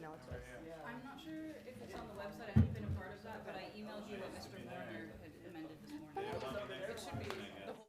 email it to us. I'm not sure if it's on the website. I haven't been a part of that, but I emailed you what Mr. Warner had amended this morning. It should be the whole.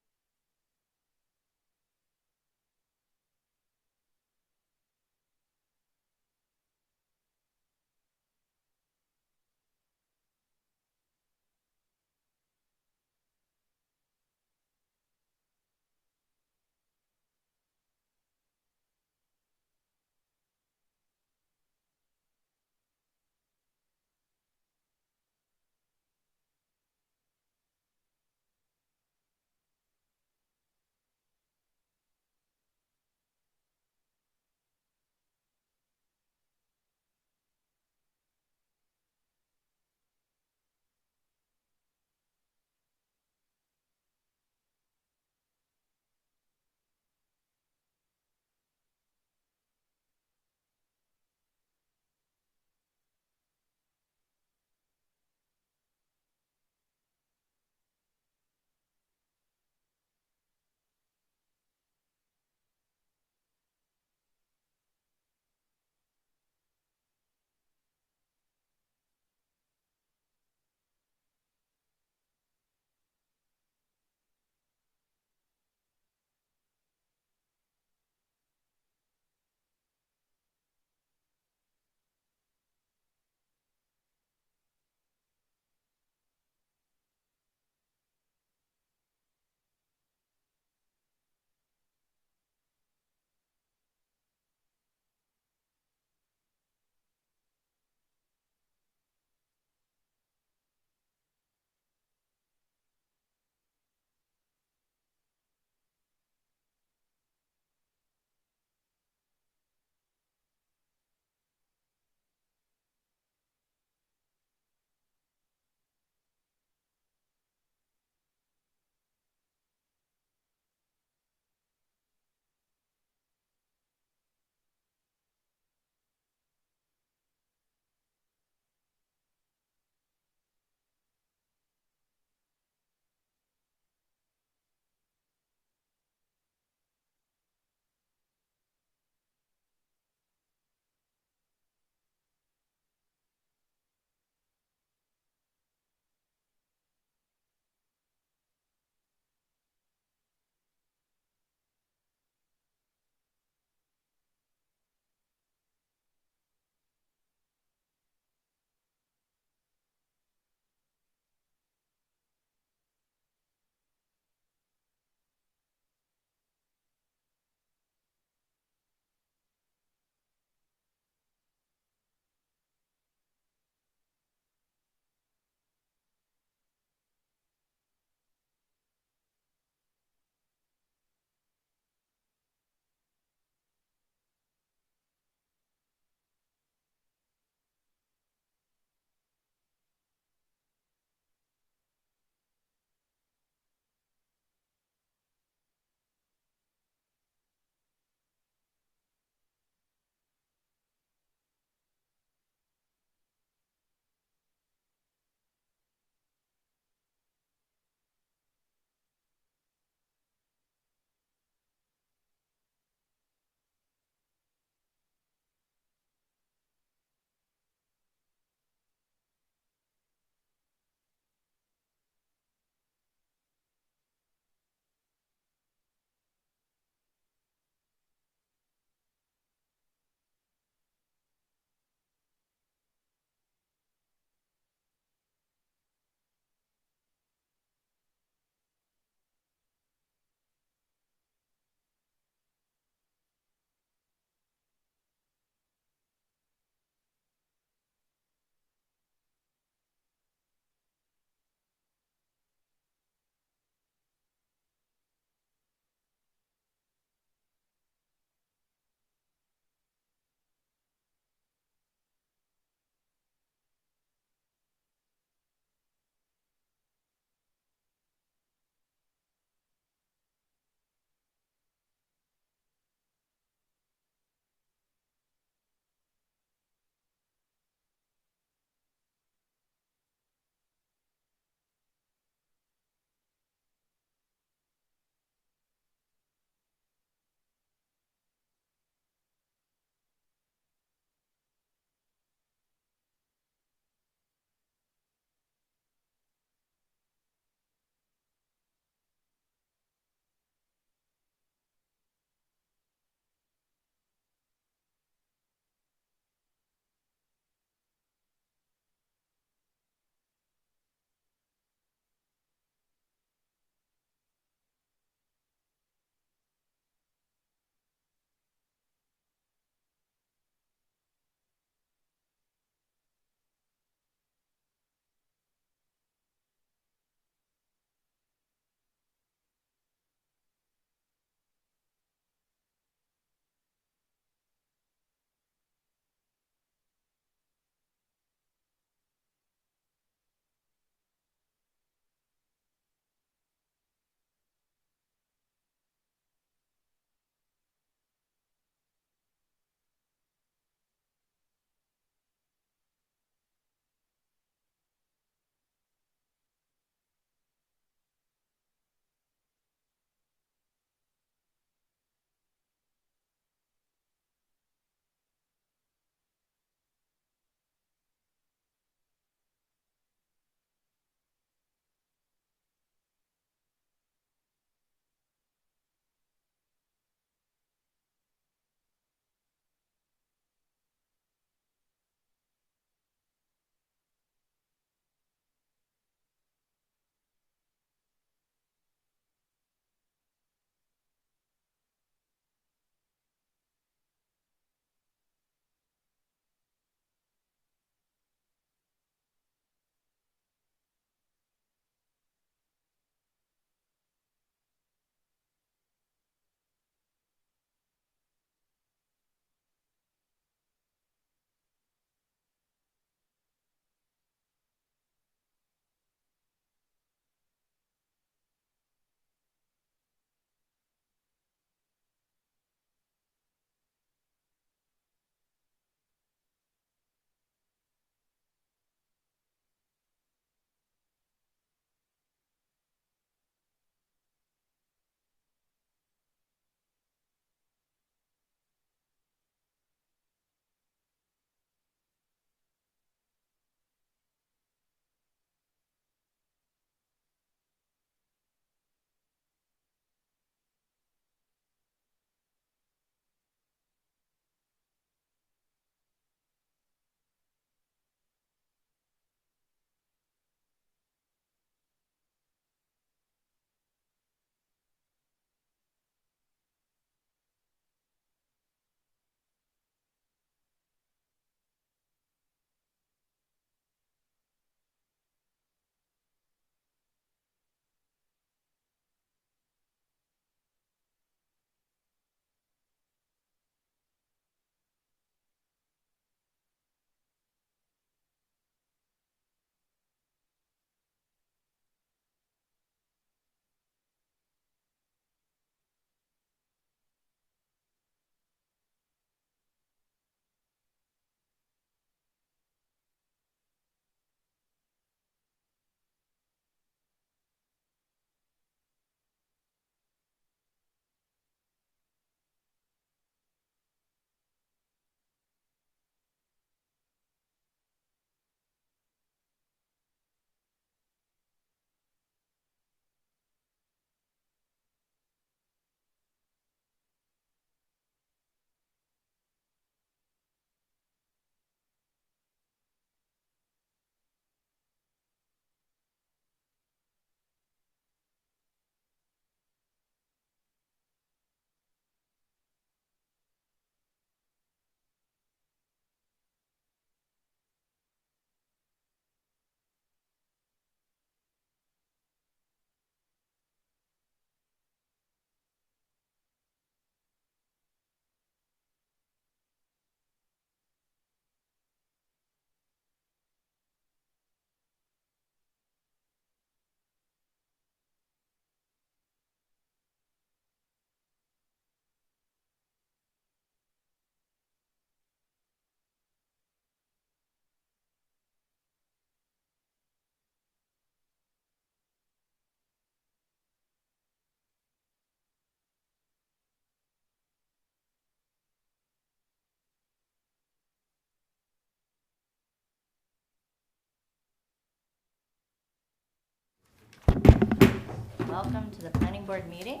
Welcome to the planning board meeting.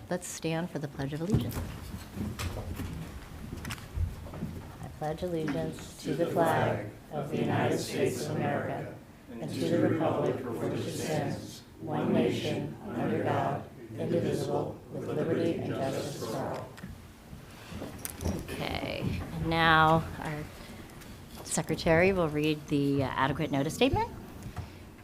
Let's stand for the Pledge of Allegiance. I pledge allegiance to the flag of the United States of America and to the republic for which it stands, one nation, under God, indivisible, with liberty and justice for all. Okay, and now our secretary will read the adequate notice statement.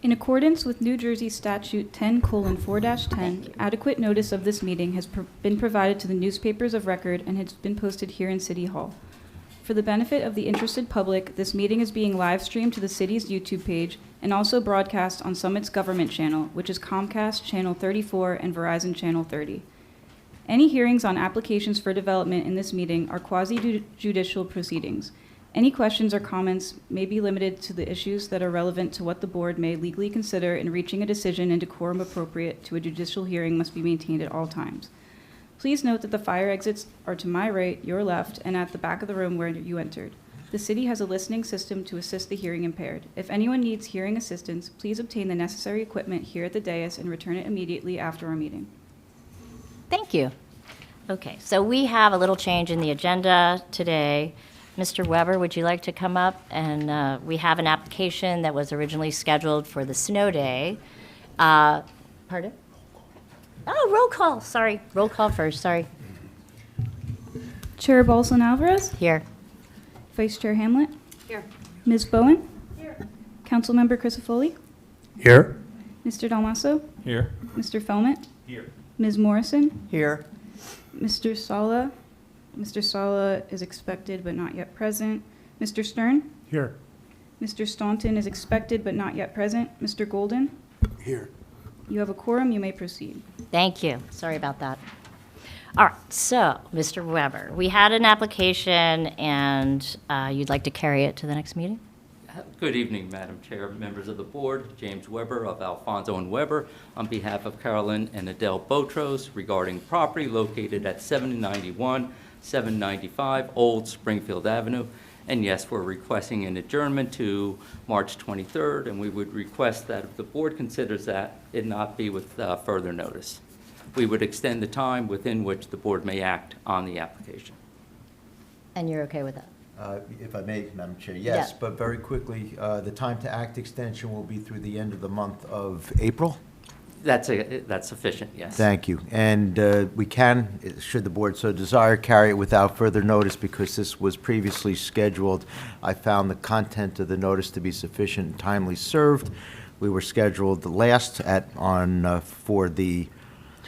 In accordance with New Jersey Statute 10:4-10, adequate notice of this meeting has been provided to the newspapers of record and has been posted here in City Hall. For the benefit of the interested public, this meeting is being live streamed to the city's YouTube page and also broadcast on Summit's government channel, which is Comcast Channel 34 and Verizon Channel 30. Any hearings on applications for development in this meeting are quasi-judicial proceedings. Any questions or comments may be limited to the issues that are relevant to what the board may legally consider in reaching a decision and decorum appropriate to a judicial hearing must be maintained at all times. Please note that the fire exits are to my right, your left, and at the back of the room where you entered. The city has a listening system to assist the hearing impaired. If anyone needs hearing assistance, please obtain the necessary equipment here at the dais and return it immediately after our meeting. Thank you. Okay, so we have a little change in the agenda today. Mr. Weber, would you like to come up? And we have an application that was originally scheduled for the snow day. Pardon? Oh, roll call, sorry. Roll call first, sorry. Chair Bolson Alvarez, Here. Vice Chair Hamlet, Here. Ms. Bowen, here. Councilmember Crisafulli, Here. Mr. Dalmasso, Here. Mr. Felmett, Here. Ms. Morrison, Here. Mr. Sala. Mr. Sala is expected but not yet present. Mr. Stern, Here. Mr. Staunton is expected but not yet present. Mr. Golden, Here. you have a quorum, you may proceed. Thank you. Sorry about that. All right, so, Mr. Weber, we had an application, and you'd like to carry it to the next meeting? Good evening, Madam Chair, members of the board. James Weber of Alfonso and Weber on behalf of Carolyn and Adele Botros regarding property located at 791, 795 Old Springfield Avenue. And yes, we're requesting an adjournment to March 23rd, and we would request that if the board considers that, it not be with further notice. We would extend the time within which the board may act on the application. And you're okay with that? If I may, Madam Chair, yes, Yeah. but very quickly, the time to act extension will be through the end of the month of April? That's sufficient, yes. Thank you. And we can, should the board so desire, carry it without further notice because this was previously scheduled. I found the content of the notice to be sufficient and timely served. We were scheduled for the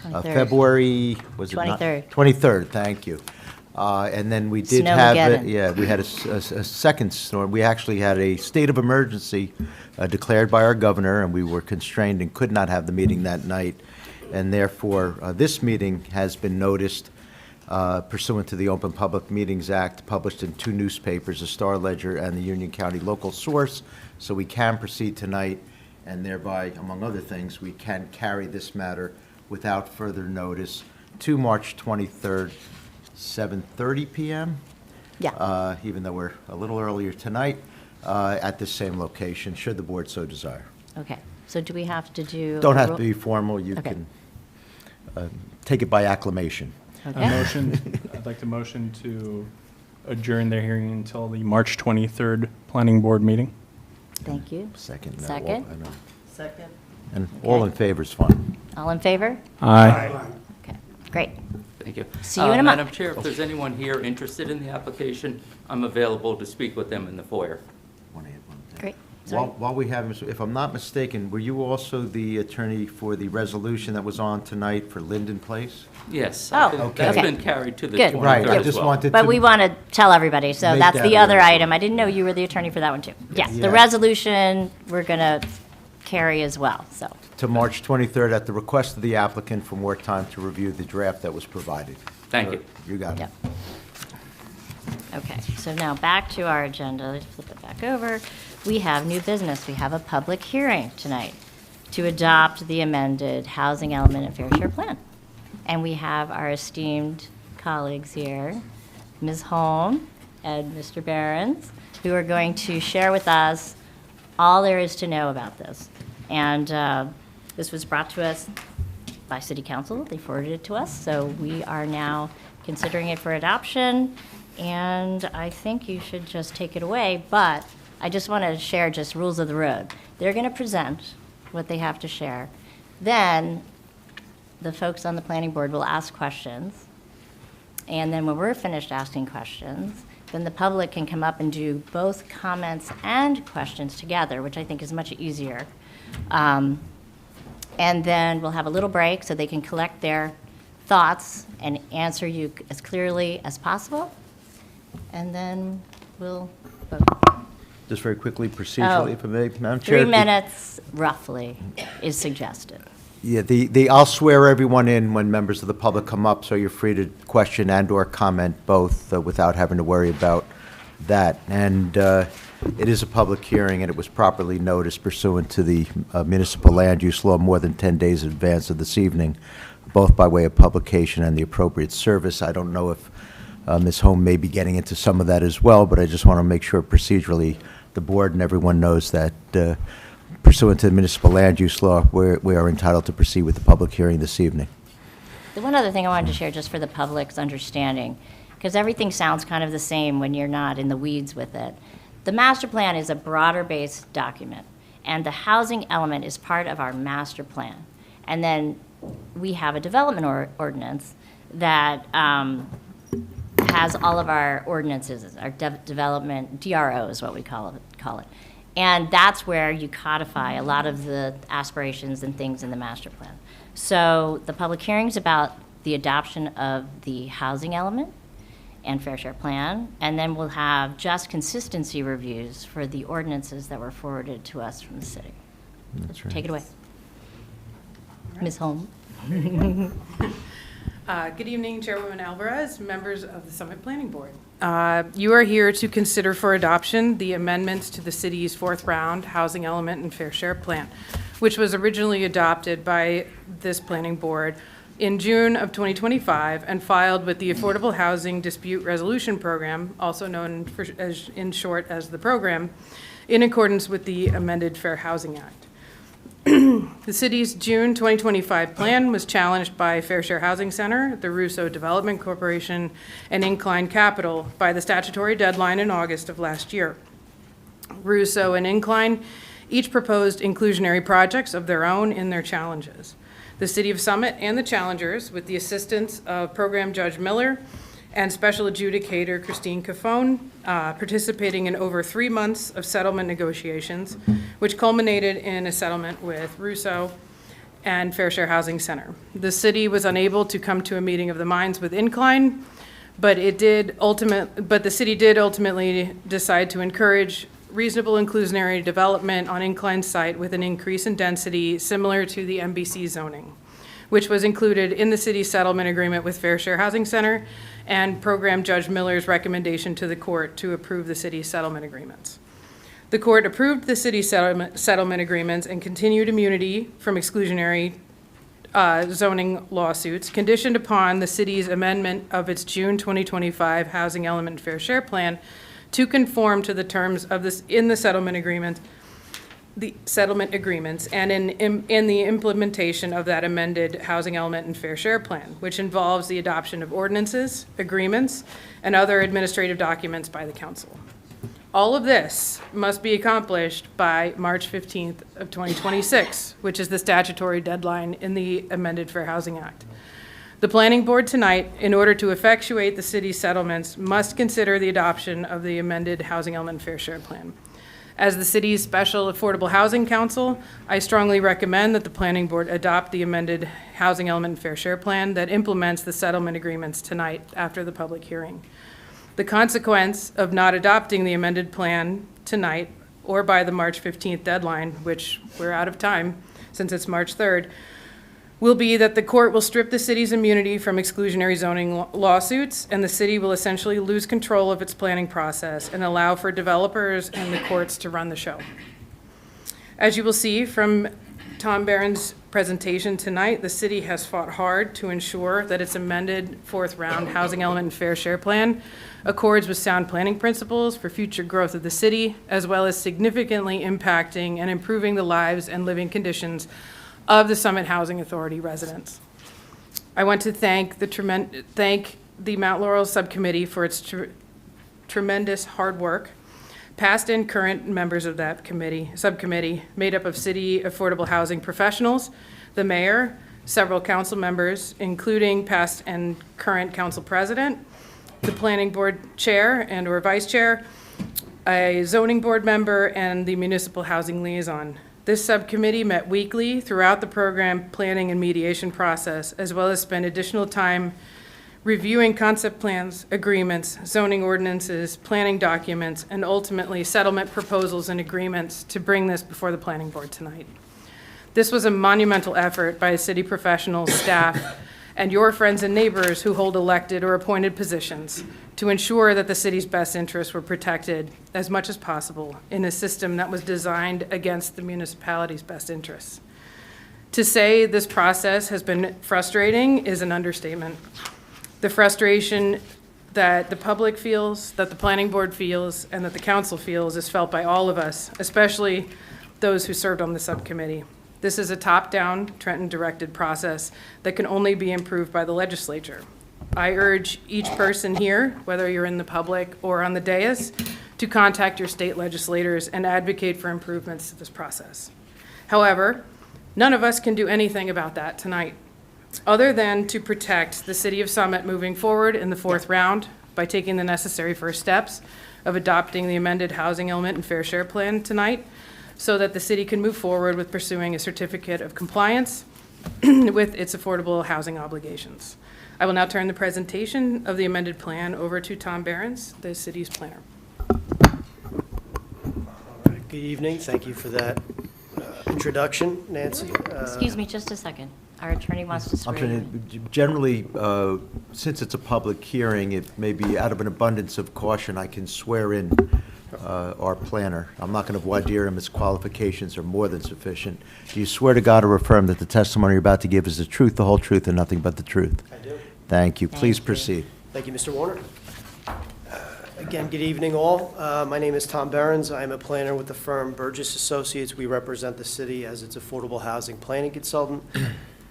23rd. February, was it not? 23rd. 23rd, thank you. And then we did have, Snowmageddon. we had a second storm. We actually had a state of emergency declared by our governor, and we were constrained and could not have the meeting that night. And therefore, this meeting has been noticed pursuant to the Open Public Meetings Act, published in 2 newspapers, the Star Ledger and the Union County Local Source. So we can proceed tonight, and thereby, among other things, we can carry this matter without further notice to March 23rd, 7:30 p.m. Yeah. Even though we're a little earlier tonight, at this same location, should the board so desire. Okay, so do we have to do? Don't a have ro- to be formal, you Okay. can take it by acclamation. Okay. I'd like to motion to adjourn the hearing until the March 23rd Planning Board meeting. Thank you. Second. no, Second? I know. Second. And all in favor is fine. All in favor? Aye. Okay, great. Thank you. See you in a month. Madam Chair, if there's anyone here interested in the application, I'm available to speak with them in the foyer. Want to add one thing? Great. Sorry. While we have, if I'm not mistaken, were you also the attorney for the resolution that was on tonight for Linden Place? Yes. Oh, That's okay. been carried to the Good. 23rd Right, I as just well. wanted to. But we want to tell everybody, so Make that's that the a other record. item. I didn't know you were the attorney for that one, too. Yes, the Yeah. resolution, we're going to carry as well, so. To March 23rd at the request of the applicant for more time to review the draft that was provided. Thank you. You got it. Yep. Okay, so now back to our agenda. Let's flip it back over. We have new business. We have a public hearing tonight to adopt the amended housing element and fair share plan. And we have our esteemed colleagues here, Ms. Holm and Mr. Behrens, who are going to share with us all there is to know about this. And This was brought to us by City Council. They forwarded it to us, so we are now considering it for adoption, and I think you should just take it away, but I just want to share just rules of the road. They're going to present what they have to share. Then the folks on the planning board will ask questions, and then when we're finished asking questions, then the public can come up and do both comments and questions together, which I think is much easier. And then we'll have a little break so they can collect their thoughts and answer you as clearly as possible. And then we'll vote. Just very quickly, procedurally, if I may, Madam Chair. 3 minutes, roughly, is suggested. Yeah, I'll swear everyone in when members of the public come up, so you're free to question and/or comment both without having to worry about that. And it is a public hearing, and it was properly noticed pursuant to the municipal land use law more than 10 days in advance of this evening, both by way of publication and the appropriate service. I don't know if Ms. Holm may be getting into some of that as well, but I just want to make sure procedurally the board and everyone knows that pursuant to the municipal land use law, we are entitled to proceed with the public hearing this evening. The one other thing I wanted to share, just for the public's understanding, because everything sounds kind of the same when you're not in the weeds with it. The master plan is a broader-based document, and the housing element is part of our master plan. And then we have a development ordinance that has all of our ordinances, our development, DRO is what we call it. And that's where you codify a lot of the aspirations and things in the master plan. So the public hearing's about the adoption of the housing element and fair share plan, and then we'll have just consistency reviews for the ordinances that were forwarded to us from the city. That's right. Take it away. Ms. Holm. Good evening, Chairwoman Alvarez, members of the Summit Planning Board. You are here to consider for adoption the amendments to the city's fourth round housing element and fair share plan, which was originally adopted by this planning board in June of 2025 and filed with the Affordable Housing Dispute Resolution Program, also known in short as the program, in accordance with the amended Fair Housing Act. The city's June 2025 plan was challenged by Fair Share Housing Center, the Russo Development Corporation, and Incline Capital by the statutory deadline in August of last year. Russo and Incline each proposed inclusionary projects of their own in their challenges. The City of Summit and the challengers, with the assistance of Program Judge Miller and Special Adjudicator Christine Cafone, participating in over 3 months of settlement negotiations, which culminated in a settlement with Russo and Fair Share Housing Center. The city was unable to come to a meeting of the minds with Incline, but the city did ultimately decide to encourage reasonable inclusionary development on Incline's site with an increase in density similar to the MBC zoning, which was included in the city's settlement agreement with Fair Share Housing Center and Program Judge Miller's recommendation to the court to approve the city's settlement agreements. The court approved the city's settlement agreements and continued immunity from exclusionary zoning lawsuits, conditioned upon the city's amendment of its June 2025 Housing Element Fair Share Plan to conform to the terms of this in the settlement agreements and in the implementation of that amended housing element and fair share plan, which involves the adoption of ordinances, agreements, and other administrative documents by the council. All of this must be accomplished by March 15th of 2026, which is the statutory deadline in the amended Fair Housing Act. The Planning Board tonight, in order to effectuate the city's settlements, must consider the adoption of the amended housing element and fair share plan. As the city's Special Affordable Housing Council, I strongly recommend that the Planning Board adopt the amended Housing Element and Fair Share Plan that implements the settlement agreements tonight after the public hearing. The consequence of not adopting the amended plan tonight or by the March 15th deadline, which we're out of time since it's March 3rd, will be that the court will strip the city's immunity from exclusionary zoning lawsuits, and the city will essentially lose control of its planning process and allow for developers and the courts to run the show. As you will see from Tom Barron's presentation tonight, the city has fought hard to ensure that its amended fourth round housing element and fair share plan accords with sound planning principles for future growth of the city, as well as significantly impacting and improving the lives and living conditions of the Summit Housing Authority residents. I want to thank the Mount Laurel Subcommittee for its tremendous hard work. Past and current members of that subcommittee, made up of city affordable housing professionals, the mayor, several council members, including past and current council president, the planning board chair and/or vice chair, a zoning board member, and the municipal housing liaison. This subcommittee met weekly throughout the program planning and mediation process, as well as spent additional time reviewing concept plans, agreements, zoning ordinances, planning documents, and ultimately settlement proposals and agreements to bring this before the planning board tonight. This was a monumental effort by city professionals, staff, and your friends and neighbors who hold elected or appointed positions to ensure that the city's best interests were protected as much as possible in a system that was designed against the municipality's best interests. To say this process has been frustrating is an understatement. The frustration that the public feels, that the planning board feels, and that the council feels is felt by all of us, especially those who served on the subcommittee. This is a top-down, Trenton-directed process that can only be improved by the legislature. I urge each person here, whether you're in the public or on the dais, to contact your state legislators and advocate for improvements to this process. However, none of us can do anything about that tonight, other than to protect the city of Summit moving forward in the fourth round by taking the necessary first steps of adopting the amended housing element and fair share plan tonight, so that the city can move forward with pursuing a certificate of compliance with its affordable housing obligations. I will now turn the presentation of the amended plan over to Tom Behrens, the city's planner. Good evening. Thank you for that introduction, Nancy. Excuse me just a second. Our attorney wants to swear you in. Generally, since it's a public hearing, it may be out of an abundance of caution, I can swear in our planner. I'm not going to voir dire him. His qualifications are more than sufficient. Do you swear to God or affirm that the testimony you're about to give is the truth, the whole truth, and nothing but the truth? I do. Thank you. Please Thank you. proceed. Thank you, Mr. Warner. Again, good evening, all. My name is Tom Behrens. I am a planner with the firm Burgess Associates. We represent the city as its affordable housing planning consultant.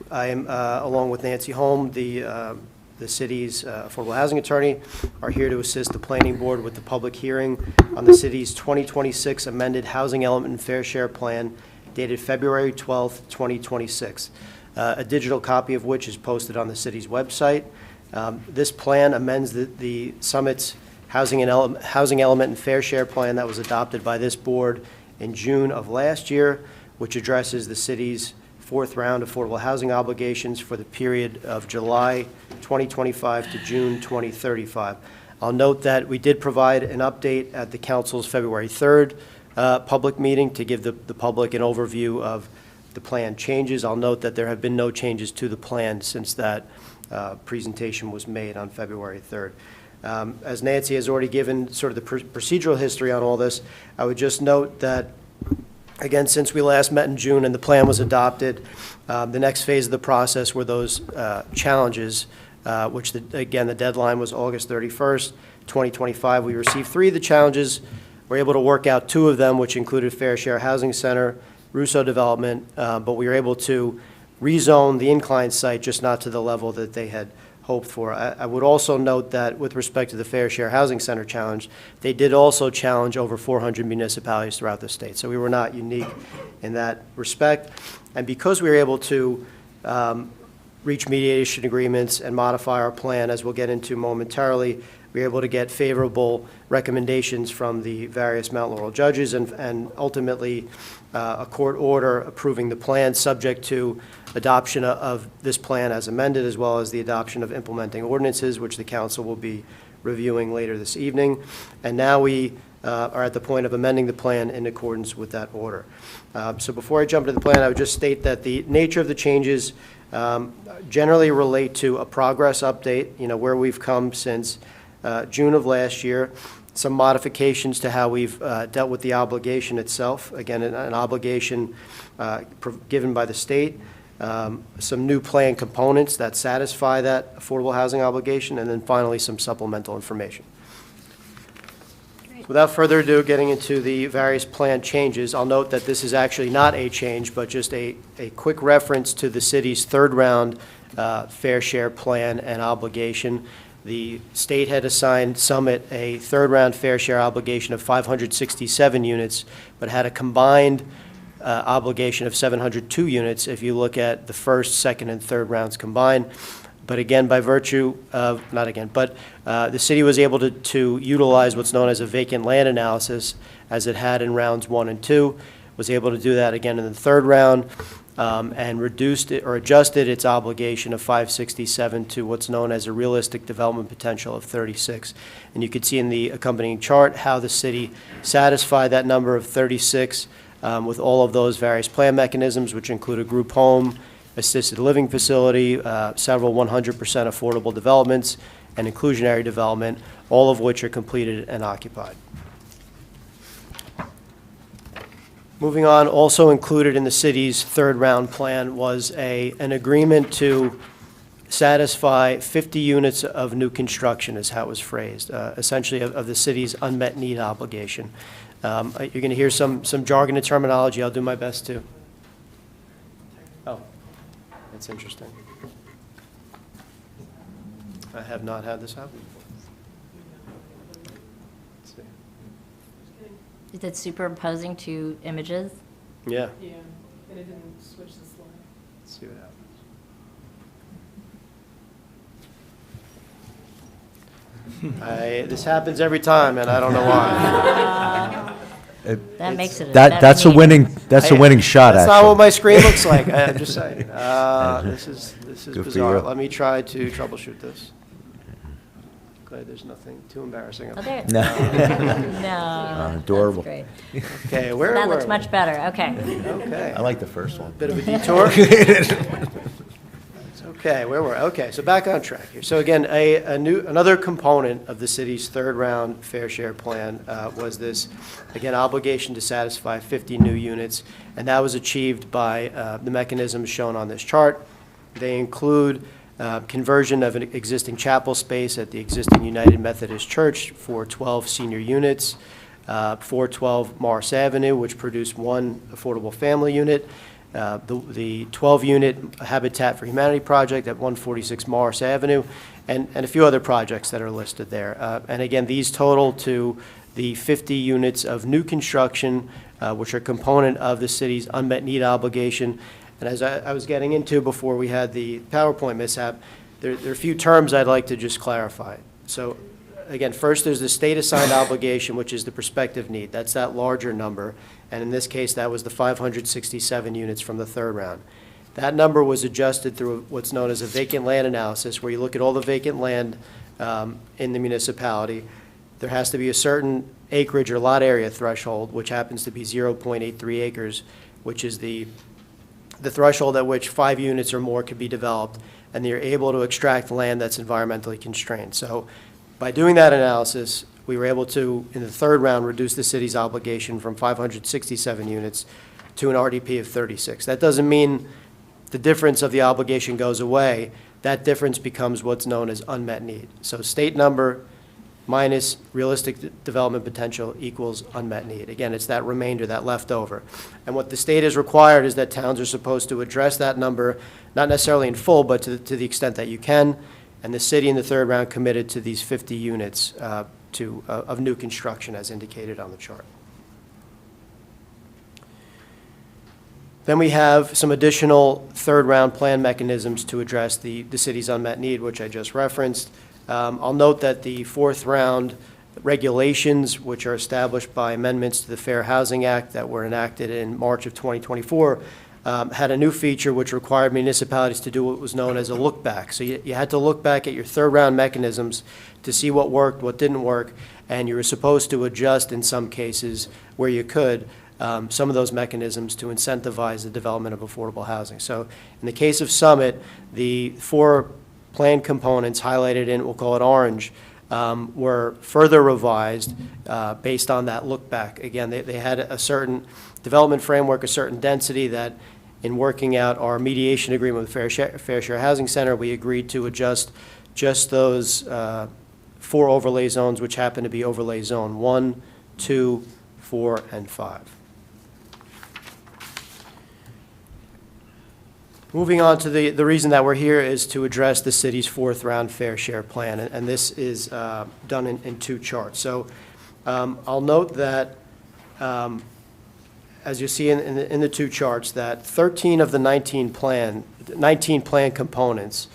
I am, along with Nancy Holm, the city's affordable housing attorney, are here to assist the planning board with the public hearing on the city's 2026 amended housing element and fair share plan dated February 12th, 2026, a digital copy of which is posted on the city's website. This plan amends the Summit's housing element and fair share plan that was adopted by this board in June of last year, which addresses the city's fourth round affordable housing obligations for the period of July 2025 to June 2035. I'll note that we did provide an update at the council's February 3rd public meeting to give the public an overview of the plan changes. I'll note that there have been no changes to the plan since that presentation was made on February 3rd. As Nancy has already given sort of the procedural history on all this, I would just note that, again, since we last met in June and the plan was adopted, the next phase of the process were those challenges, which, again, the deadline was August 31st, 2025. We received 3 of the challenges. We were able to work out 2 of them, which included Fair Share Housing Center, Russo Development, but we were able to rezone the incline site, just not to the level that they had hoped for. I would also note that with respect to the Fair Share Housing Center challenge, they did also challenge over 400 municipalities throughout the state. So we were not unique in that respect. And because we were able to reach mediation agreements and modify our plan, as we'll get into momentarily, we were able to get favorable recommendations from the various Mount Laurel judges and ultimately a court order approving the plan subject to adoption of this plan as amended, as well as the adoption of implementing ordinances, which the council will be reviewing later this evening. And now we are at the point of amending the plan in accordance with that order. So before I jump into the plan, I would just state that the nature of the changes generally relate to a progress update, where we've come since June of last year, some modifications to how we've dealt with the obligation itself, again, an obligation given by the state, some new plan components that satisfy that affordable housing obligation, and then finally some supplemental information. Great. Without further ado, getting into the various plan changes, I'll note that this is actually not a change, but just a quick reference to the city's third round fair share plan and obligation. The state had assigned Summit a third round fair share obligation of 567 units, but had a combined obligation of 702 units if you look at the first, second, and third rounds combined. But again, by virtue of, not again, but the city was able to utilize what's known as a vacant land analysis, as it had in rounds 1 and 2, was able to do that again in the third round, and reduced it, or adjusted its obligation of 567 to what's known as a realistic development potential of 36. And you can see in the accompanying chart how the city satisfied that number of 36 with all of those various plan mechanisms, which include a group home, assisted living facility, several 100% affordable developments, and inclusionary development, all of which are completed and occupied. Moving on, also included in the city's third round plan was an agreement to satisfy 50 units of new construction, is how it was phrased, essentially of the city's unmet need obligation. You're going to hear some jargon and terminology. I'll do my best to. Oh. That's interesting. I have not had this happen before. Let's see. Is it superimposing two images? Yeah, Yeah, and it didn't switch the slide. let's see what happens. This happens every time, and I don't know why. That makes it a That's a winning shot, That's actually. not what my screen looks like. I'm just saying. This is Good for bizarre. you. Let me try to troubleshoot this. Glad there's nothing too embarrassing. Oh, there. No. No. Adorable. That's great. Okay, where That were looks we? much better. Okay. Okay. I like the first one. Bit of a detour. Okay, where were we? Okay, so back on track here. So again, another component of the city's third round fair share plan was this, again, obligation to satisfy 50 new units, and that was achieved by the mechanisms shown on this chart. They include conversion of an existing chapel space at the existing United Methodist Church for 12 senior units, 412 Morris Avenue, which produced one affordable family unit, the 12-unit Habitat for Humanity project at 146 Morris Avenue, and a few other projects that are listed there. And again, these total to the 50 units of new construction, which are a component of the city's unmet need obligation. And as I was getting into before we had the PowerPoint mishap, there are a few terms I'd like to just clarify. So again, first there's the state-assigned obligation, which is the prospective need. That's that larger number. And in this case, that was the 567 units from the third round. That number was adjusted through what's known as a vacant land analysis, where you look at all the vacant land in the municipality. There has to be a certain acreage or lot area threshold, which happens to be 0.83 acres, which is the threshold at which 5 units or more could be developed, and you're able to extract land that's environmentally constrained. So by doing that analysis, we were able to, in the third round, reduce the city's obligation from 567 units to an RDP of 36. That doesn't mean the difference of the obligation goes away. That difference becomes what's known as unmet need. So state number minus realistic development potential equals unmet need. Again, it's that remainder, that leftover. And what the state has required is that towns are supposed to address that number, not necessarily in full, but to the extent that you can. And the city in the third round committed to these 50 units of new construction as indicated on the chart. Then we have some additional third round plan mechanisms to address the city's unmet need, which I just referenced. I'll note that the fourth round regulations, which are established by amendments to the Fair Housing Act that were enacted in March of 2024, had a new feature which required municipalities to do what was known as a look back. So you had to look back at your third round mechanisms to see what worked, what didn't work, and you were supposed to adjust in some cases where you could some of those mechanisms to incentivize the development of affordable housing. So in the case of Summit, the 4 plan components highlighted in, we'll call it orange, were further revised based on that look back. Again, they had a certain development framework, a certain density that in working out our mediation agreement with Fair Share Housing Center, we agreed to adjust just those 4 overlay zones, which happen to be overlay zone 1, 2, 4, and 5. Moving on to the reason that we're here is to address the city's fourth-round fair share plan, and this is done in 2 charts. So I'll note that, as you see in the 2 charts, that 13 of the 19 plan components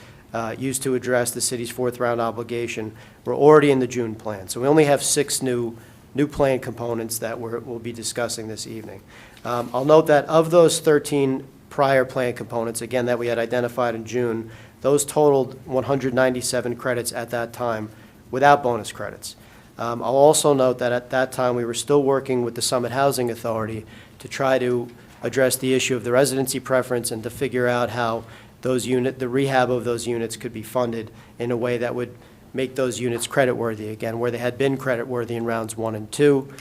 used to address the city's fourth-round obligation were already in the June plan. So we only have 6 new plan components that we'll be discussing this evening. I'll note that of those 13 prior plan components, again, that we had identified in June, those totaled 197 credits at that time without bonus credits. I'll also note that at that time, we were still working with the Summit Housing Authority to try to address the issue of the residency preference and to figure out how the rehab of those units could be funded in a way that would make those units creditworthy, again, where they had been creditworthy in rounds 1 and 2.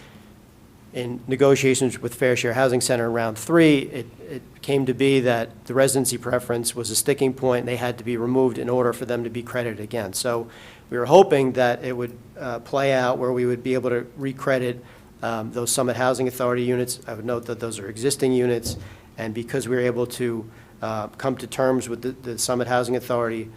In negotiations with Fair Share Housing Center in round 3, it came to be that the residency preference was a sticking point, and they had to be removed in order for them to be credited again. So we were hoping that it would play out where we would be able to recredit those Summit Housing Authority units. I would note that those are existing units, and because we were able to come to terms with the Summit Housing Authority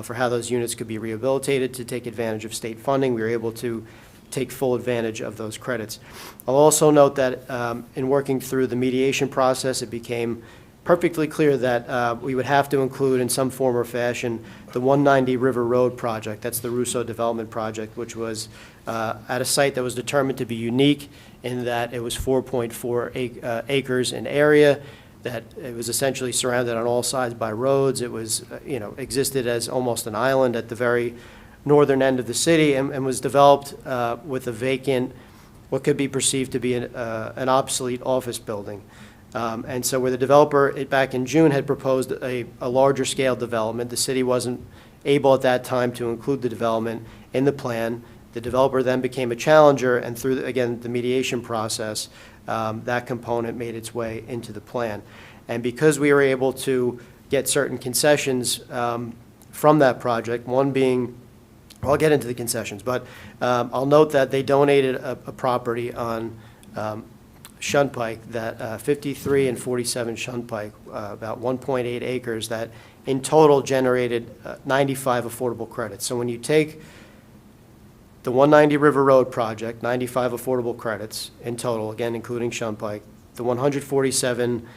for how those units could be rehabilitated to take advantage of state funding, we were able to take full advantage of those credits. I'll also note that in working through the mediation process, it became perfectly clear that we would have to include in some form or fashion the 190 River Road project. That's the Russo Development Project, which was at a site that was determined to be unique in that it was 4.4 acres in area, that it was essentially surrounded on all sides by roads. It was, existed as almost an island at the very northern end of the city, and was developed with a vacant, what could be perceived to be an obsolete office building. And so where the developer, back in June, had proposed a larger scale development, the city wasn't able at that time to include the development in the plan. The developer then became a challenger, and through, again, the mediation process, that component made its way into the plan. And because we were able to get certain concessions from that project, one being, well, I'll get into the concessions, but I'll note that they donated a property on Shunpike, that 53 and 47 Shunpike, about 1.8 acres, that in total generated 95 affordable credits. So when you take the 190 River Road project, 95 affordable credits in total, again, including Shunpike, the 147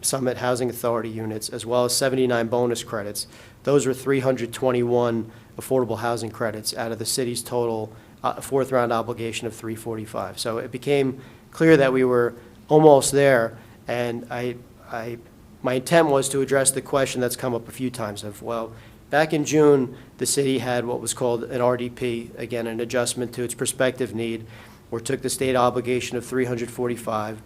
Summit Housing Authority units, as well as 79 bonus credits, those were 321 affordable housing credits out of the city's total fourth round obligation of 345. So it became clear that we were almost there, and my intent was to address the question that's come up a few times of, well, back in June, the city had what was called an RDP, again, an adjustment to its prospective need, or took the state obligation of 345,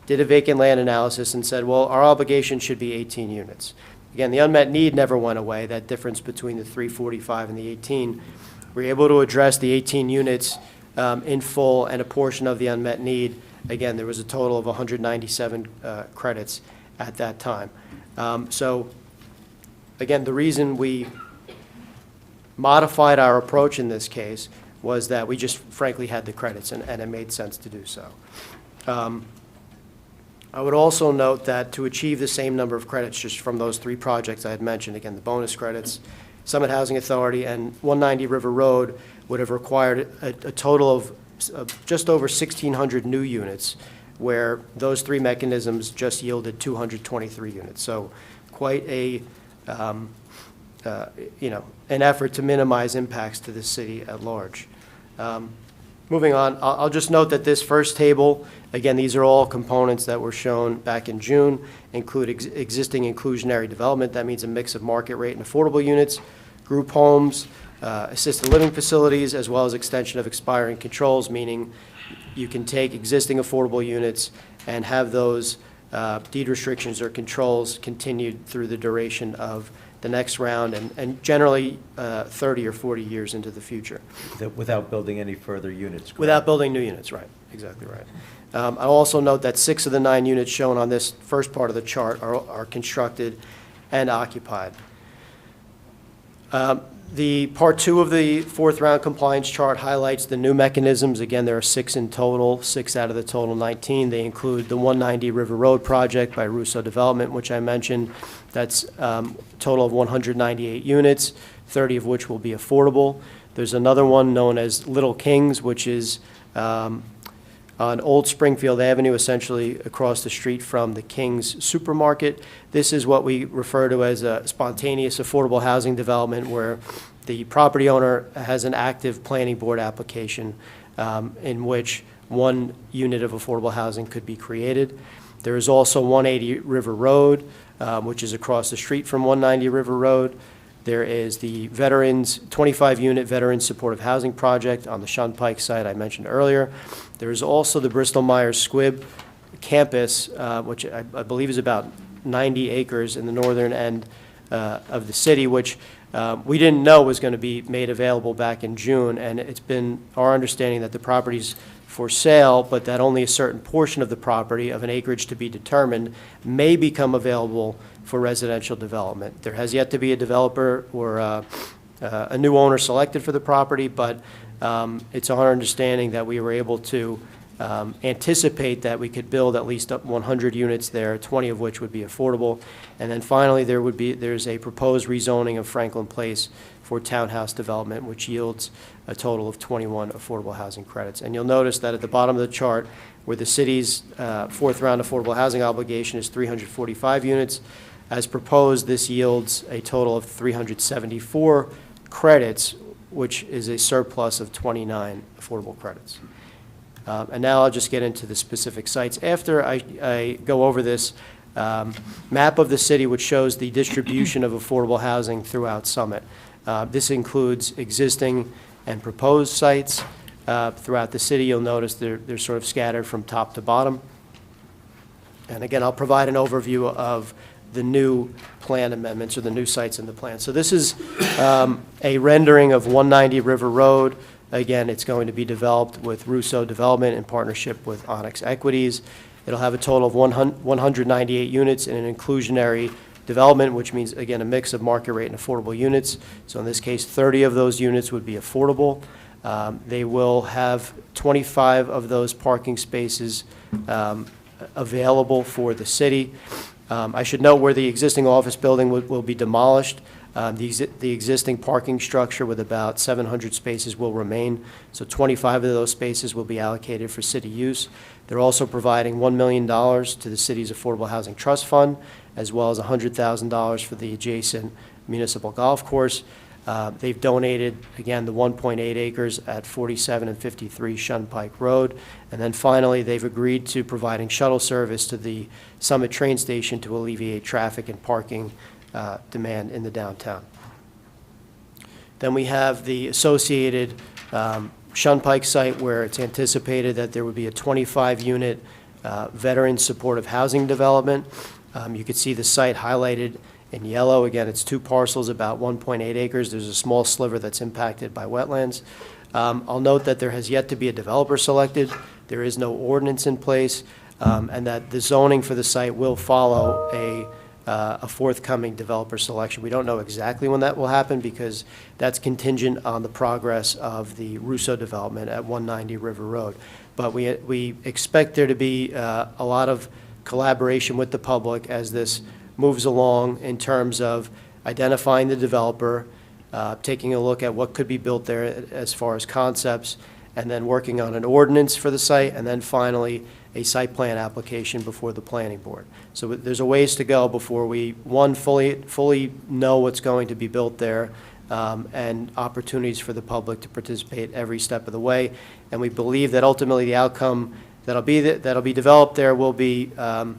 did a vacant land analysis and said, well, our obligation should be 18 units. Again, the unmet need never went away, that difference between the 345 and the 18. We were able to address the 18 units in full and a portion of the unmet need. Again, there was a total of 197 credits at that time. So, again, the reason we modified our approach in this case was that we just frankly had the credits, and it made sense to do so. I would also note that to achieve the same number of credits just from those 3 projects I had mentioned, again, the bonus credits, Summit Housing Authority, and 190 River Road would have required a total of just over 1,600 new units, where those 3 mechanisms just yielded 223 units. So quite an effort to minimize impacts to the city at large. Moving on, I'll just note that this first table, again, these are all components that were shown back in June, include existing inclusionary development. That means a mix of market rate and affordable units, group homes, assisted living facilities, as well as extension of expiring controls, meaning you can take existing affordable units and have those deed restrictions or controls continued through the duration of the next round, and generally 30 or 40 years into the future. Without building any further units, correct? Without building new units, right, exactly right. I'll also note that 6 of the 9 units shown on this first part of the chart are constructed and occupied. The Part 2 of the fourth round compliance chart highlights the new mechanisms. Again, there are 6 in total, 6 out of the total 19. They include the 190 River Road project by Russo Development, which I mentioned. That's a total of 198 units, 30 of which will be affordable. There's another one known as Little Kings, which is on Old Springfield Avenue, essentially across the street from the King's Supermarket. This is what we refer to as a spontaneous affordable housing development, where the property owner has an active planning board application in which 1 unit of affordable housing could be created. There is also 180 River Road, which is across the street from 190 River Road. There is the 25-unit Veterans Supportive Housing Project on the Shunpike site I mentioned earlier. There is also the Bristol-Myers Squibb campus, which I believe is about 90 acres in the northern end of the city, which we didn't know was going to be made available back in June, and it's been our understanding that the property's for sale, but that only a certain portion of the property, of an acreage to be determined, may become available for residential development. There has yet to be a developer or a new owner selected for the property, but it's our understanding that we were able to anticipate that we could build at least up 100 units there, 20 of which would be affordable. And then finally, there's a proposed rezoning of Franklin Place for townhouse development, which yields a total of 21 affordable housing credits. And you'll notice that at the bottom of the chart, where the city's fourth round affordable housing obligation is 345 units, as proposed, this yields a total of 374 credits, which is a surplus of 29 affordable credits. And now I'll just get into the specific sites. After I go over this map of the city, which shows the distribution of affordable housing throughout Summit. This includes existing and proposed sites throughout the city. You'll notice they're sort of scattered from top to bottom. And again, I'll provide an overview of the new plan amendments or the new sites in the plan. So this is a rendering of 190 River Road. Again, it's going to be developed with Russo Development in partnership with Onyx Equities. It'll have a total of 198 units in an inclusionary development, which means, again, a mix of market rate and affordable units. So in this case, 30 of those units would be affordable. They will have 25 of those parking spaces available for the city. I should note where the existing office building will be demolished. The existing parking structure with about 700 spaces will remain, so 25 of those spaces will be allocated for city use. They're also providing $1 million to the city's Affordable Housing Trust Fund, as well as $100,000 for the adjacent municipal golf course. They've donated, again, the 1.8 acres at 47 and 53 Shunpike Road. And then finally, they've agreed to providing shuttle service to the Summit train station to alleviate traffic and parking demand in the downtown. Then we have the associated Shunpike site, where it's anticipated that there would be a 25-unit veteran supportive housing development. You can see the site highlighted in yellow. Again, it's 2 parcels, about 1.8 acres. There's a small sliver that's impacted by wetlands. I'll note that there has yet to be a developer selected. There is no ordinance in place, and that the zoning for the site will follow a forthcoming developer selection. We don't know exactly when that will happen, because that's contingent on the progress of the Russo development at 190 River Road. But we expect there to be a lot of collaboration with the public as this moves along, in terms of identifying the developer, taking a look at what could be built there as far as concepts, and then working on an ordinance for the site, and then finally a site plan application before the planning board. So there's a ways to go before we, one, fully know what's going to be built there, and opportunities for the public to participate every step of the way. And we believe that ultimately the outcome that'll be developed there will be, I'll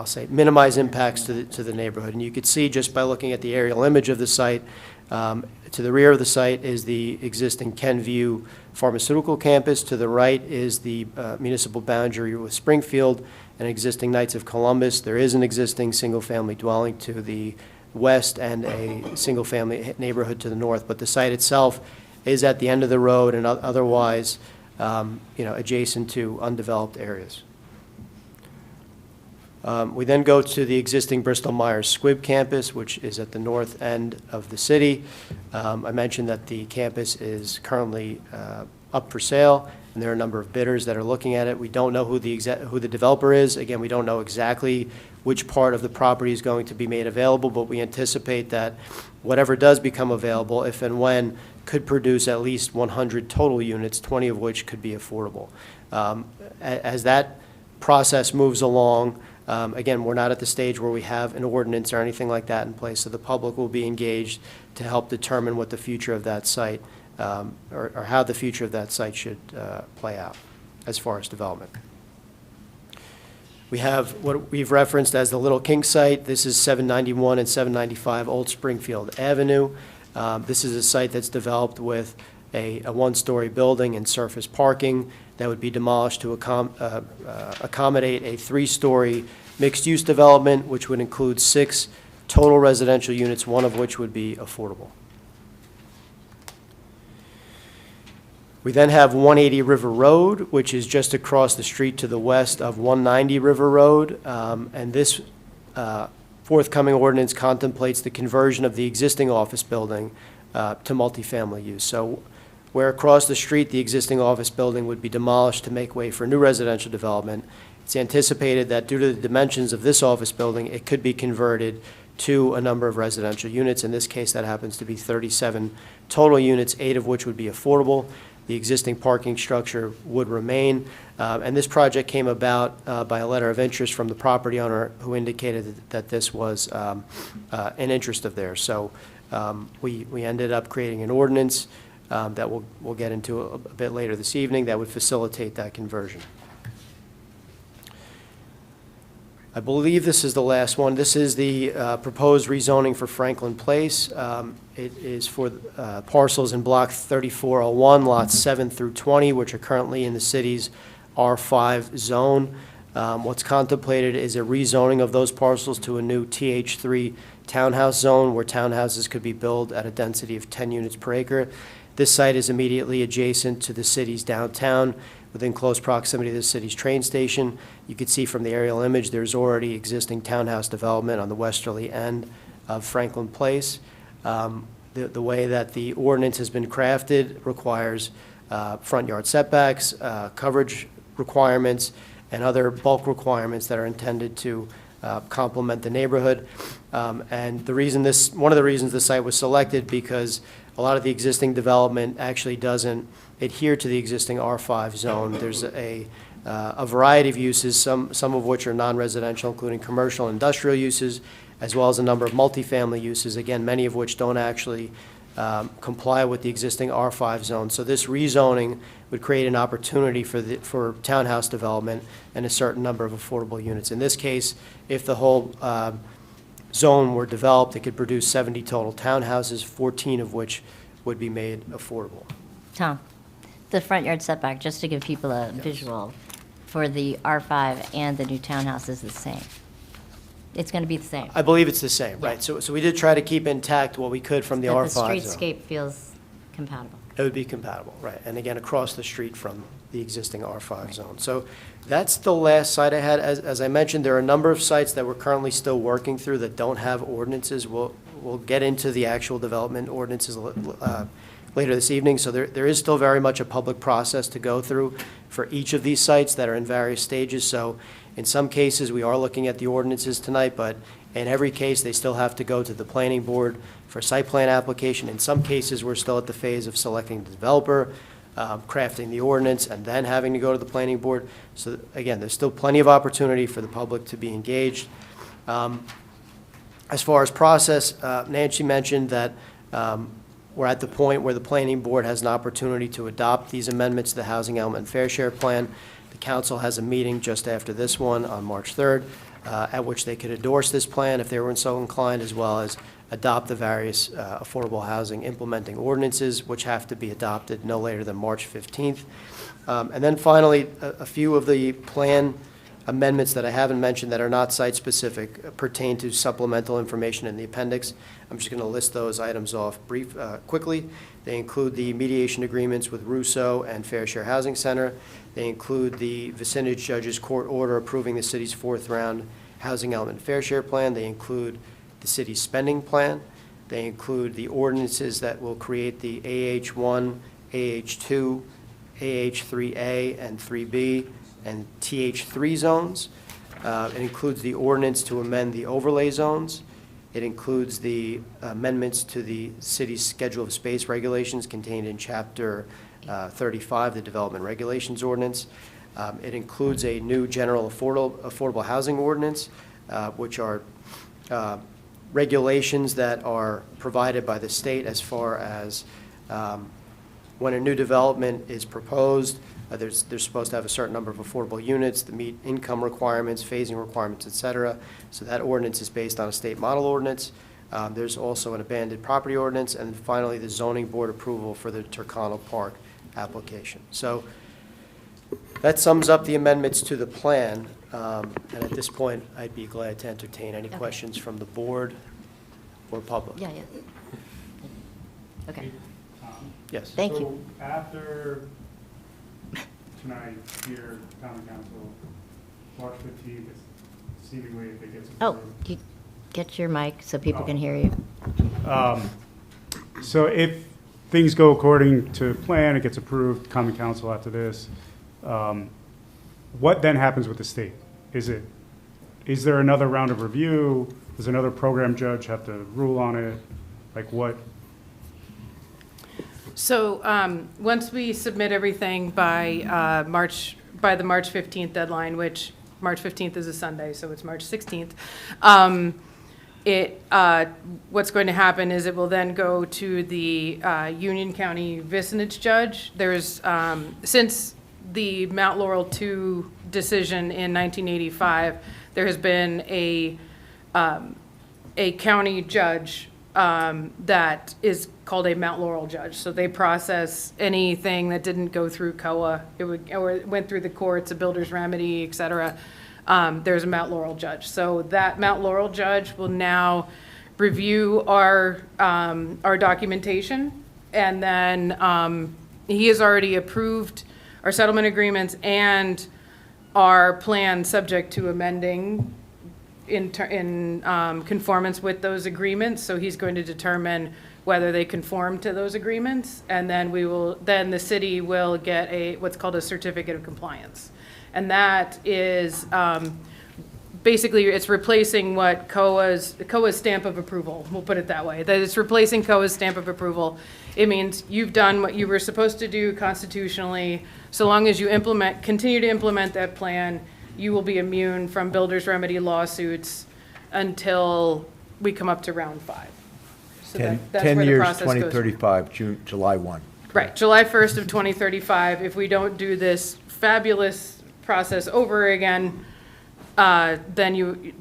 say, minimize impacts to the neighborhood. And you could see, just by looking at the aerial image of the site, to the rear of the site is the existing Kenview Pharmaceutical Campus. To the right is the municipal boundary with Springfield and existing Knights of Columbus. There is an existing single-family dwelling to the west and a single-family neighborhood to the north. But the site itself is at the end of the road and otherwise, adjacent to undeveloped areas. We then go to the existing Bristol-Myers Squibb campus, which is at the north end of the city. I mentioned that the campus is currently up for sale, and there are a number of bidders that are looking at it. We don't know who the developer is. Again, we don't know exactly which part of the property is going to be made available, but we anticipate that whatever does become available, if and when, could produce at least 100 total units, 20 of which could be affordable. As that process moves along, again, we're not at the stage where we have an ordinance or anything like that in place, so the public will be engaged to help determine what the future of that site, or how the future of that site should play out as far as development. We have what we've referenced as the Little King site. This is 791 and 795 Old Springfield Avenue. This is a site that's developed with a one-story building and surface parking that would be demolished to accommodate a three-story mixed-use development, which would include 6 total residential units, one of which would be affordable. We then have 180 River Road, which is just across the street to the west of 190 River Road. And this forthcoming ordinance contemplates the conversion of the existing office building to multifamily use. So where across the street the existing office building would be demolished to make way for new residential development, it's anticipated that due to the dimensions of this office building, it could be converted to a number of residential units. In this case, that happens to be 37 total units, 8 of which would be affordable. The existing parking structure would remain. And this project came about by a letter of interest from the property owner who indicated that this was an interest of theirs. So we ended up creating an ordinance that we'll get into a bit later this evening that would facilitate that conversion. I believe this is the last one. This is the proposed rezoning for Franklin Place. It is for parcels in Block 3401, lots 7 through 20, which are currently in the city's R5 zone. What's contemplated is a rezoning of those parcels to a new TH3 townhouse zone where townhouses could be built at a density of 10 units per acre. This site is immediately adjacent to the city's downtown, within close proximity to the city's train station. You can see from the aerial image there's already existing townhouse development on the westerly end of Franklin Place. The way that the ordinance has been crafted requires front yard setbacks, coverage requirements, and other bulk requirements that are intended to complement the neighborhood. And one of the reasons the site was selected, because a lot of the existing development actually doesn't adhere to the existing R5 zone. There's a variety of uses, some of which are non-residential, including commercial and industrial uses, as well as a number of multifamily uses, again, many of which don't actually comply with the existing R5 zone. So this rezoning would create an opportunity for townhouse development and a certain number of affordable units. In this case, if the whole zone were developed, it could produce 70 total townhouses, 14 of which would be made affordable. Tom, the front yard setback, just to give people a visual, for the R5 and the new townhouse is the same. It's going to be the same. I believe it's the same, Yeah. right? So we did try to keep intact what we could from the That R5 zone. the streetscape feels compatible. It would be compatible, right. And again, across the street from the existing R5 zone. So that's the last site I had. As I mentioned, there are a number of sites that we're currently still working through that don't have ordinances. We'll get into the actual development ordinances later this evening. So there is still very much a public process to go through for each of these sites that are in various stages. So in some cases, we are looking at the ordinances tonight, but in every case, they still have to go to the planning board for site plan application. In some cases, we're still at the phase of selecting the developer, crafting the ordinance, and then having to go to the planning board. So again, there's still plenty of opportunity for the public to be engaged. As far as process, Nancy mentioned that we're at the point where the planning board has an opportunity to adopt these amendments to the Housing Element and Fair Share Plan. The council has a meeting just after this one on March 3rd, at which they could endorse this plan if they were so inclined, as well as adopt the various affordable housing implementing ordinances, which have to be adopted no later than March 15th. And then finally, a few of the plan amendments that I haven't mentioned that are not site-specific pertain to supplemental information in the appendix. I'm just going to list those items off quickly. They include the mediation agreements with Russo and Fair Share Housing Center. They include the vicinage judge's court order approving the city's fourth round Housing Element Fair Share Plan. They include the city's spending plan. They include the ordinances that will create the AH1, AH2, AH3A and 3B, and TH3 zones. It includes the ordinance to amend the overlay zones. It includes the amendments to the city's schedule of space regulations contained in Chapter 35, the Development Regulations Ordinance. It includes a new general affordable housing ordinance, which are regulations that are provided by the state as far as when a new development is proposed, they're supposed to have a certain number of affordable units that meet income requirements, phasing requirements, et cetera. So that ordinance is based on a state model ordinance. There's also an abandoned property ordinance, and finally, the zoning board approval for the Turcano Park application. So that sums up the amendments to the plan. And at this point, I'd be glad to entertain any questions from the board or public. Yeah. Okay, Yes. thank you. So after tonight, here, common council, March 15th, seemingly if it gets Oh, approved. you get your mic so people Oh. can hear you. So if things go according to plan, it gets approved, common council after this, what then happens with the state? Is there another round of review? Does another program judge have to rule on it? Like what? So once we submit everything by the March 15th deadline, which March 15th is a Sunday, so it's March 16th, what's going to happen is it will then go to the Union County Vicinage Judge. There's, since the Mount Laurel II decision in 1985, there has been a county judge that is called a Mount Laurel judge. So they process anything that didn't go through COA, or it went through the courts, a builder's remedy, et cetera. There's a Mount Laurel judge. So that Mount Laurel judge will now review our documentation, and then he has already approved our settlement agreements and our plan subject to amending in conformance with those agreements. So he's going to determine whether they conform to those agreements, and then then the city will get what's called a certificate of compliance. And that is, basically, it's replacing what COA's stamp of approval, we'll put it that way. That it's replacing COA's stamp of approval. It means you've done what you were supposed to do constitutionally. So long as you continue to implement that plan, you will be immune from builder's remedy lawsuits until we come up to round 5. So that's 10 where the years, process goes. 2035, July 1. Right, July 1st of 2035. If we don't do this fabulous process over again, then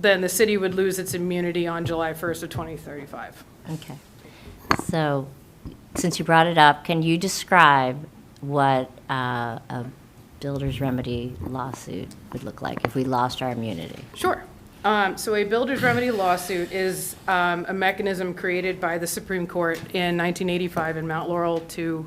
the city would lose its immunity on July 1st of 2035. Okay. So, since you brought it up, can you describe what a builder's remedy lawsuit would look like if we lost our immunity? Sure. So a builder's remedy lawsuit is a mechanism created by the Supreme Court in 1985 in Mount Laurel II,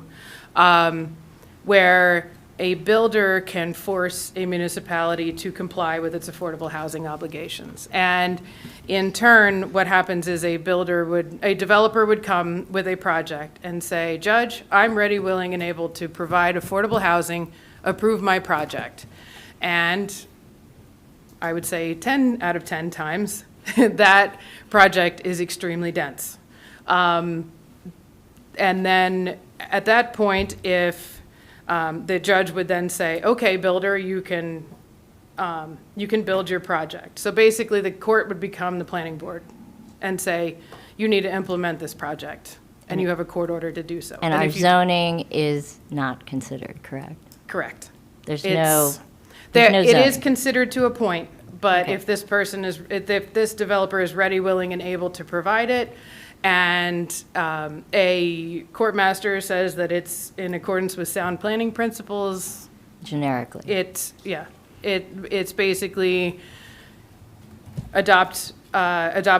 where a builder can force a municipality to comply with its affordable housing obligations. And in turn, what happens is a developer would come with a project and say, Judge, I'm ready, willing, and able to provide affordable housing, approve my project. And I would say 10 out of 10 times, that project is extremely dense. And then at that point, if the judge would then say, okay, builder, you can build your project. So basically, the court would become the planning board and say, you need to implement this project, and you have a court order to do so. And our zoning is not considered, correct? Correct. There's It's- no It is zoning. considered to a point, but Okay. if this developer is ready, willing, and able to provide it, and a court master says that it's in accordance with sound planning principles, Generically. it's basically adopt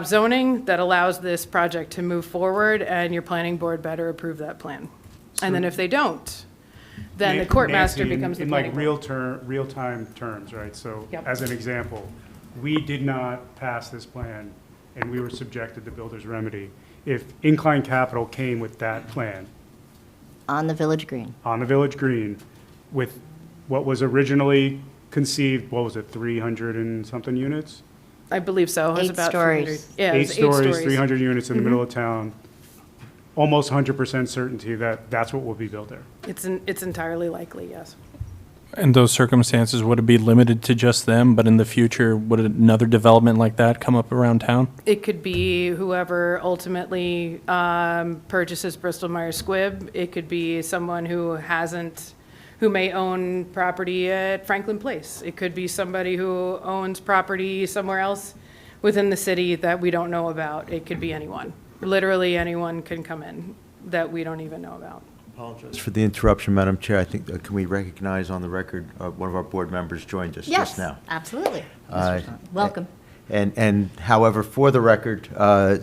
zoning that allows this project to move forward, and your planning board better approve that plan. And then if they don't, then the court master Nancy, becomes the in planning like board. real-time terms, right? So Yep. as an example, we did not pass this plan and we were subjected to builder's remedy, if Incline Capital came with that plan On the Village Green. on the Village Green with what was originally conceived, what was it, 300 and something units? I believe so. It was 8 about stories. 300. Yeah, it Eight was stories, 300 units in the middle of town, almost 100% certainty that that's what will be built there. It's entirely likely, yes. In those circumstances, would it be limited to just them, but in the future, would another development like that come up around town? It could be whoever ultimately purchases Bristol Myers Squibb. It could be someone who may own property at Franklin Place. It could be somebody who owns property somewhere else within the city that we don't know about. It could be anyone. Literally anyone can come in that we don't even know about. Apologize for the interruption, Madam Chair. I think, can we recognize on the record, one of our board members joined us just now? Absolutely. Uh, Welcome. And however, for the record,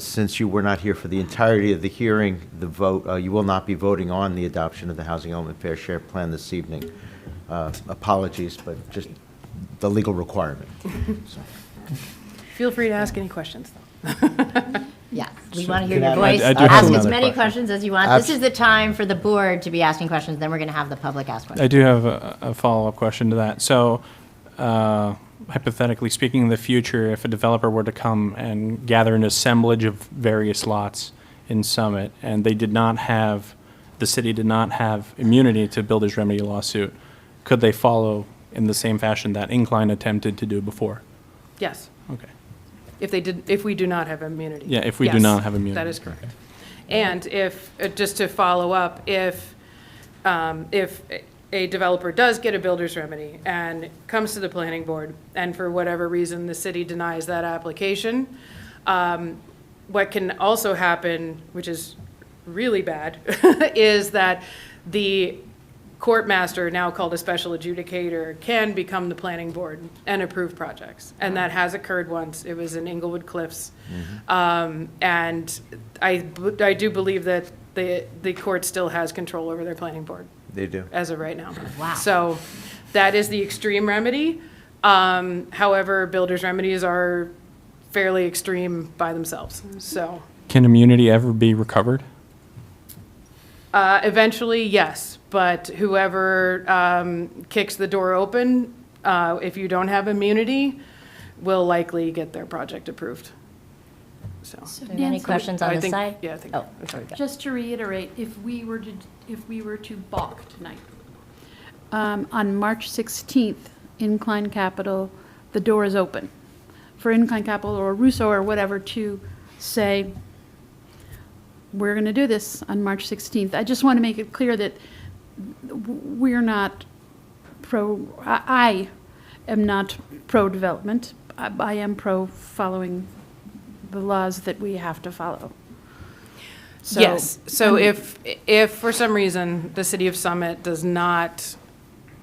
since you were not here for the entirety of the hearing, the vote, you will not be voting on the adoption of the Housing Element Fair Share Plan this evening. Apologies, but just the legal requirement. So. Feel free to ask any questions, though. Yes, we So want to hear can your I- voice. I do have Ask as another many question. questions as you want. This is the time for the board to be asking questions, then we're going to have the public ask questions. I do have a follow-up question to that. So hypothetically speaking, in the future, if a developer were to come and gather an assemblage of various lots in Summit, and they did not have, the city did not have immunity to builder's remedy lawsuit, could they follow in the same fashion that Incline attempted to do before? Yes, Okay. if we do not have immunity. Yeah, if we do Yes, not have immunity. That is correct. And if, just to follow up, if a developer does get a builder's remedy and comes to the planning board, and for whatever reason, the city denies that application, what can also happen, which is really bad, is that the court master, now called a special adjudicator, can become the planning board and approve projects. And that has occurred once. It was in Inglewood Cliffs. And I do believe that the court still has control over their planning board They do. as of right now. Wow. So that is the extreme remedy. However, builder's remedies are fairly extreme by themselves. So Can immunity ever be recovered? eventually, yes, but whoever kicks the door open, if you don't have immunity, will likely get their project approved. So. Do you have any questions on I this think- side? Yeah, I think. Oh, there we go. Just to reiterate, if we were to balk tonight, on March 16th, Incline Capital, the door is open for Incline Capital or Russo or whatever to say, we're going to do this on March 16th. I just want to make it clear that we're not I am not pro-development. I am pro-following the laws that we have to follow. So- Yes, so if for some reason the city of Summit does not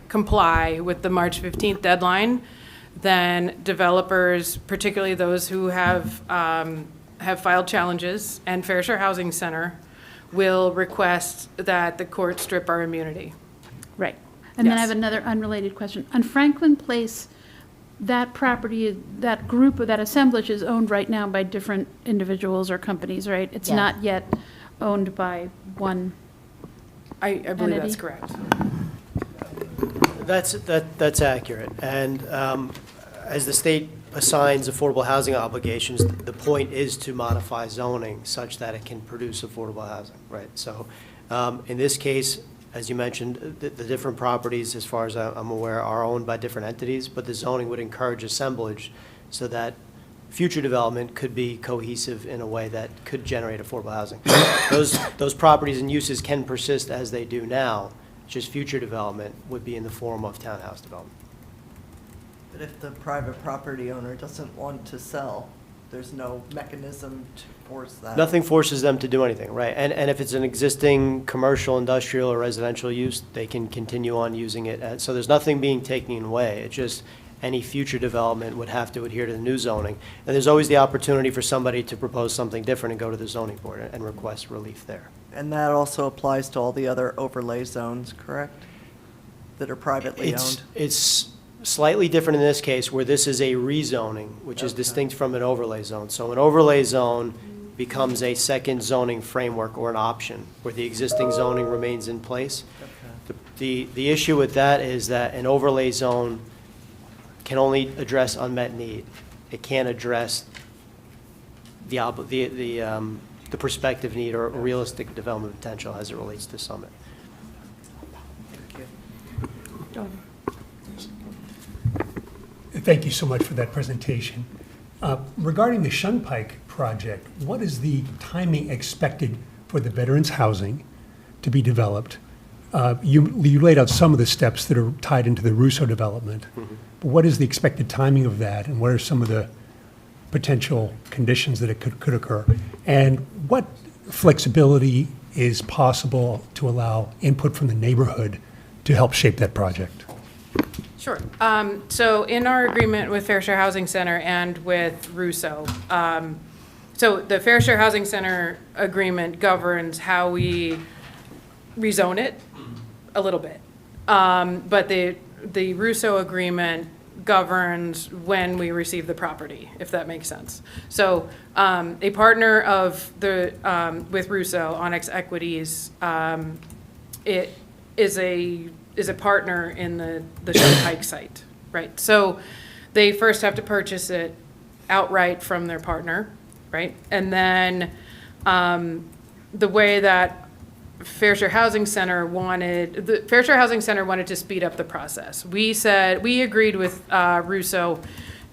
comply with the March 15th deadline, then developers, particularly those who have filed challenges, and Fair Share Housing Center will request that the court strip our immunity. Right. And then I Yes. have another unrelated question. On Franklin Place, that property, that group, of that assemblage is owned right now by different individuals or companies, right? It's Yeah. not yet owned by one. I believe that's Entity. correct. That's accurate. And as the state assigns affordable housing obligations, the point is to modify zoning such that it can produce affordable housing, right? So in this case, as you mentioned, the different properties, as far as I'm aware, are owned by different entities, but the zoning would encourage assemblage so that future development could be cohesive in a way that could generate affordable housing. Those properties and uses can persist as they do now, just future development would be in the form of townhouse development. But if the private property owner doesn't want to sell, there's no mechanism to force that? Nothing forces them to do anything, right? And if it's an existing commercial, industrial, or residential use, they can continue on using it. So there's nothing being taken away. It's just any future development would have to adhere to the new zoning. And there's always the opportunity for somebody to propose something different and go to the zoning board and request relief there. And that also applies to all the other overlay zones, correct? That are privately owned? It's Slightly different in this case, where this is a rezoning, which is distinct from an overlay zone. So an overlay zone becomes a second zoning framework or an option, where the existing zoning remains in place. The issue with that is that an overlay zone can only address unmet need. It can't address the prospective need or realistic development potential as it relates to Summit. Thank you so much for that presentation. Regarding the Shunpike project, what is the timing expected for the veterans' housing to be developed? You laid out some of the steps that are tied into the Russo development. But what is the expected timing of that, and what are some of the potential conditions that it could occur? And what flexibility is possible to allow input from the neighborhood to help shape that project? Sure. So in our agreement with Fair Share Housing Center and with Russo, so the Fair Share Housing Center agreement governs how we rezone it a little bit. But the Russo agreement governs when we receive the property, if that makes sense. So a partner of with Russo, Onyx Equities, it is a partner in the Shunpike site, right? So they first have to purchase it outright from their partner, right? And then the way that Fair Share Housing Center wanted to speed up the process. We agreed with Russo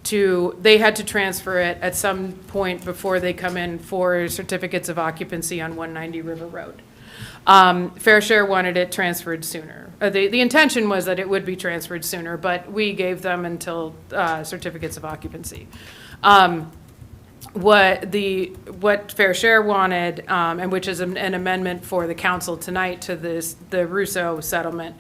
they had to transfer it at some point before they come in for certificates of occupancy on 190 River Road. Fair Share wanted it transferred sooner. The intention was that it would be transferred sooner, but we gave them until certificates of occupancy. What Fair Share wanted, and which is an amendment for the council tonight to the Russo settlement,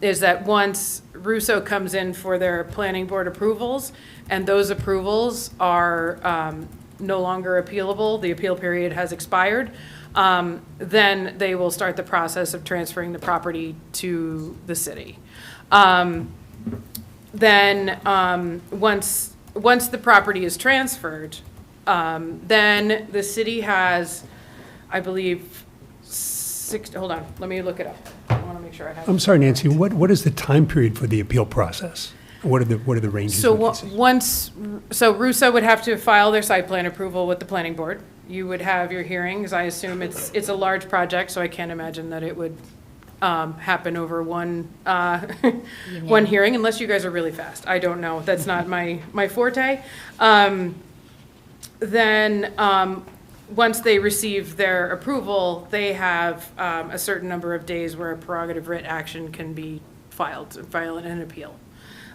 is that once Russo comes in for their planning board approvals, and those approvals are no longer appealable, the appeal period has expired, then they will start the process of transferring the property to the city. Once the property is transferred, then the city has, I believe, hold on, let me look it up. I want to make sure I have. I'm sorry, Nancy, what is the time period for the appeal process? What are the ranges? So Russo would have to file their site plan approval with the planning board. You would have your hearings. I assume it's a large project, so I can't imagine that it would happen over one hearing, unless you guys are really fast. I don't know. That's not my forte. Then once they receive their approval, they have a certain number of days where a prerogative writ action can be file an appeal.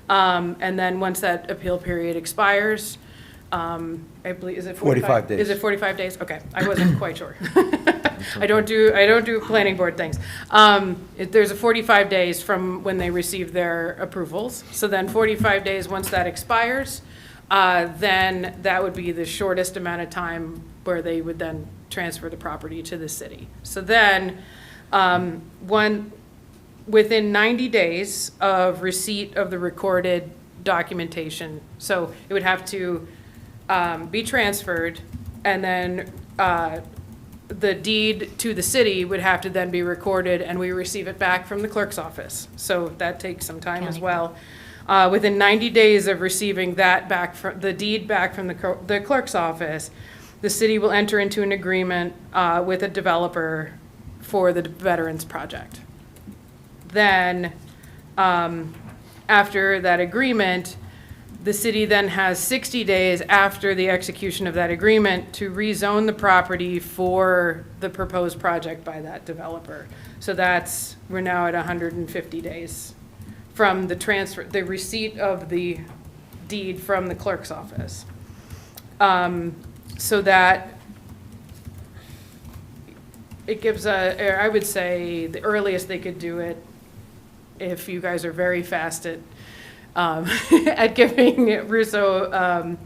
And then once that appeal period expires, I believe, is it 45 days. Is it 45 days? Okay, I wasn't quite sure. I don't do planning board things. There's a 45 days from when they receive their approvals. So then 45 days, once that expires, then that would be the shortest amount of time where they would then transfer the property to the city. So then, within 90 days of receipt of the recorded documentation, so it would have to be transferred, and then the deed to the city would have to then be recorded, and we receive it back from the clerk's office. So that takes some time as well. Within 90 days of receiving that the deed back from the clerk's office, the city will enter into an agreement with a developer for the Veterans Project. Then, after that agreement, the city then has 60 days after the execution of that agreement to rezone the property for the proposed project by that developer. So we're now at 150 days from the receipt of the deed from the clerk's office. So that it gives I would say the earliest they could do it, if you guys are very fast at at giving Russo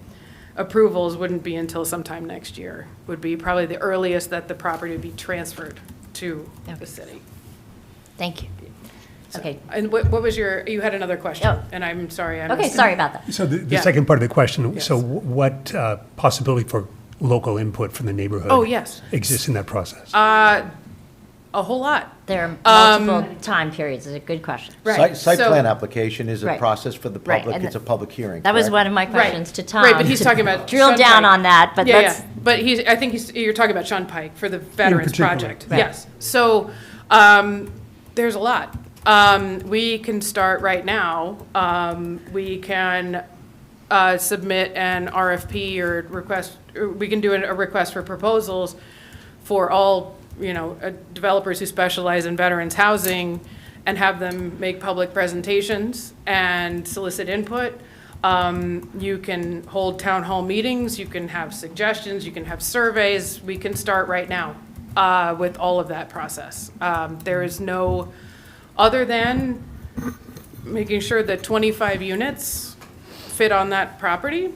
approvals, wouldn't be until sometime next year. Would be probably the earliest that the property would be transferred to the city. Thank you. Okay. And what was you had another question, Oh. and I'm sorry. I Okay, missed it. sorry about that. So the Yeah. second part of the question, so Yes. what possibility for local input from the neighborhood? Oh, yes. Exists in that process? A whole lot. There are multiple time periods. It's a good question. Right. Site So- plan application is a Right. process for the Right, public, and it's a public hearing, That was correct? one of my questions to Tom. Right, but he's to talking about drill Shun down Pike. on that, but Yeah, let's, yeah. But I think you're talking about Shun Pike for the Veterans particular. Project. Right. Yes. So, there's a lot. We can start right now. We can submit an RFP or request, or we can do a request for proposals for all, developers who specialize in veterans housing and have them make public presentations and solicit input. You can hold town hall meetings, you can have suggestions, you can have surveys. We can start right now with all of that process. There is no, other than making sure that 25 units fit on that property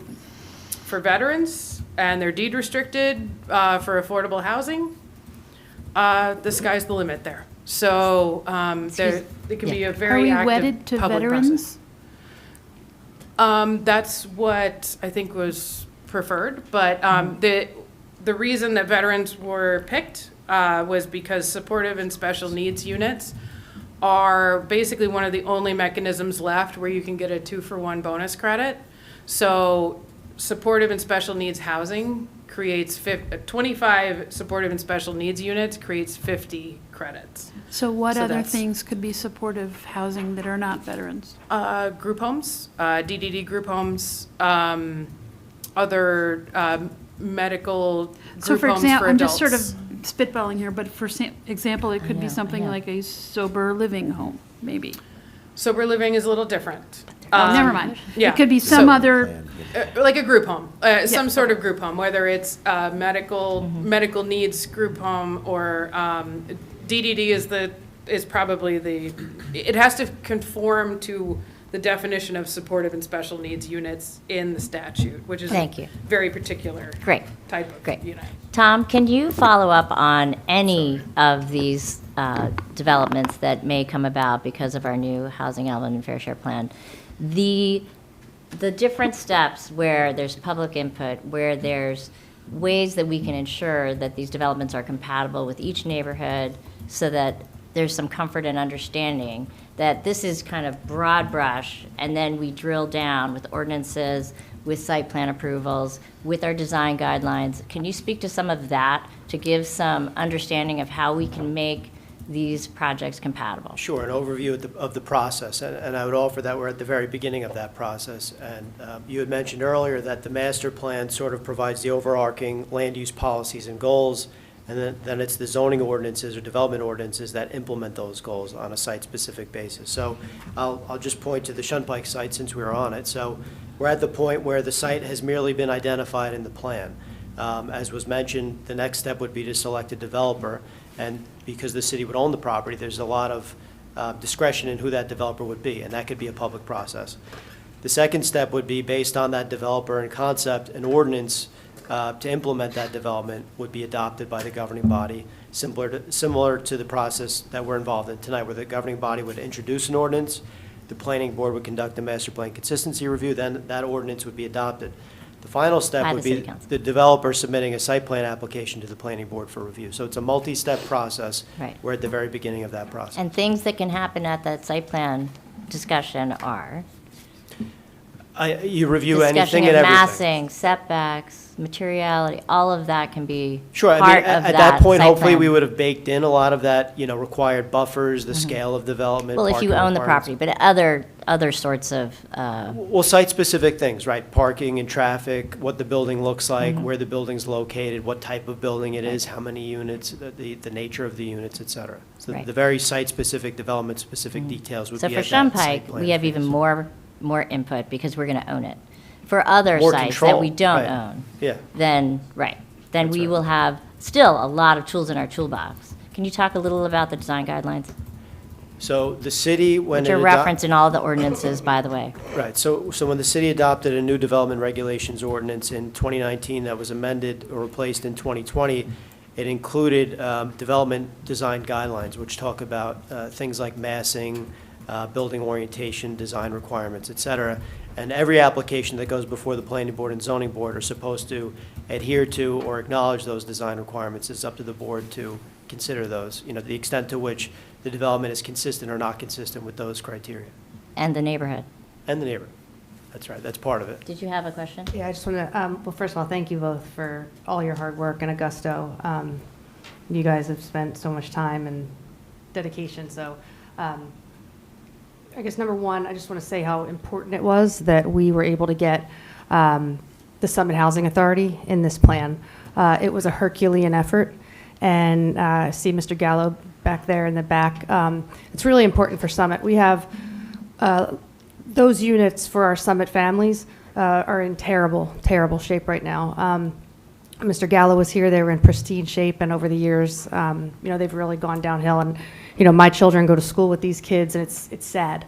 for veterans and they're deed restricted for affordable housing, the sky's the limit there. So it can be a Are very we active wedded to public veterans? process. That's what I think was preferred, but the reason that veterans were picked was because supportive and special needs units are basically one of the only mechanisms left where you can get a 2-for-1 bonus credit. So supportive and special needs housing creates 25 supportive and special needs units creates 50 credits. So what So other that's- things could be supportive housing that are not veterans? Group homes, DDD group homes, other medical So group for homes example, for I'm just sort adults. of spitballing here, but for example, it could know, be I something know. like a sober living home, maybe. Sober living is a little different. Oh, never mind. yeah. It could be some So- other, Like a group home, some sort of group home, whether it's medical needs group home or DDD is probably it has to conform to the definition of supportive and special needs units in the statute, which is Thank you. a very particular great. type of Great. unit. Tom, can you follow up on any of these developments that may come about because of our new housing element and fair share plan? The different steps where there's public input, where there's ways that we can ensure that these developments are compatible with each neighborhood so that there's some comfort and understanding that this is kind of broad brush, and then we drill down with ordinances, with site plan approvals, with our design guidelines. Can you speak to some of that to give some understanding of how we can make these projects compatible? Sure, an overview of the process, and I would offer that we're at the very beginning of that process. And you had mentioned earlier that the master plan sort of provides the overarching land use policies and goals, and then it's the zoning ordinances or development ordinances that implement those goals on a site-specific basis. So I'll just point to the Shunpike site since we were on it. So we're at the point where the site has merely been identified in the plan. As was mentioned, the next step would be to select a developer, and because the city would own the property, there's a lot of discretion in who that developer would be, and that could be a public process. The second step would be, based on that developer and concept, an ordinance to implement that development would be adopted by the governing body, similar to the process that we're involved in tonight, where the governing body would introduce an ordinance, the planning board would conduct a master plan consistency review, then that ordinance would be adopted. The final step By the would city be council. the developer submitting a site plan application to the planning board for review. So it's a multi-step process. Right. We're at the very beginning of that process. And things that can happen at that site plan discussion are You review discussion anything of and everything. massing, setbacks, materiality, all of that can be Sure, I part mean, of at that point, site hopefully, plan. we would have baked in a lot of that, required buffers, the scale of development. Well, if you parking own the requirements. property, but other sorts of, Well, site-specific things, right? Parking and traffic, what the building looks like, Mm-hmm. where the building's located, what type of building it is, how many units, the nature of the units, et cetera. So Right. the very site-specific, development-specific details would so be for at that site Shunpike, plan we have even phase. more input because we're going to own it. For other More sites that control, we don't right. own, Yeah. then That's we right. will have still a lot of tools in our toolbox. Can you talk a little about the design guidelines? So the city, when Which it are referenced in all the ordinances, by the way. Right, so when the city adopted a new development regulations ordinance in 2019 that was amended or replaced in 2020, it included development design guidelines, which talk about things like massing, building orientation, design requirements, et cetera. And every application that goes before the planning board and zoning board are supposed to adhere to or acknowledge those design requirements. It's up to the board to consider those, the extent to which the development is consistent or not consistent with those criteria. And the neighborhood. And the neighborhood. That's right, that's part of it. Did you have a question? Yeah, I just want to, well, first of all, thank you both for all your hard work and gusto. You guys have spent so much time and dedication, so I guess number one, I just want to say how important it was that we were able to get the Summit Housing Authority in this plan. It was a Herculean effort, and I see Mr. Gallo back there in the back. It's really important for Summit. We have those units for our Summit families are in terrible, terrible shape right now. Mr. Gallo was here, they were in pristine shape, and over the years, they've really gone downhill. And, my children go to school with these kids, and it's sad.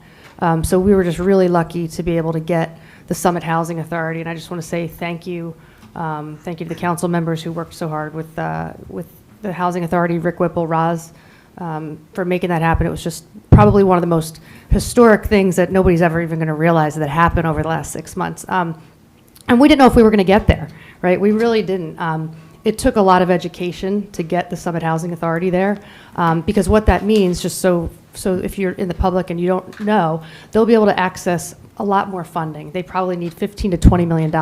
So we were just really lucky to be able to get the Summit Housing Authority, and I just want to say thank you. Thank you to the council members who worked so hard with the Housing Authority, Rick Whipple, Roz, for making that happen. It was just probably one of the most historic things that nobody's ever even going to realize that happened over the last 6 months. And we didn't know if we were going to get there, right? We really didn't. It took a lot of education to get the Summit Housing Authority there, because what that means, just so if you're in the public and you don't know, they'll be able to access a lot more funding. They probably need $15 to $20 million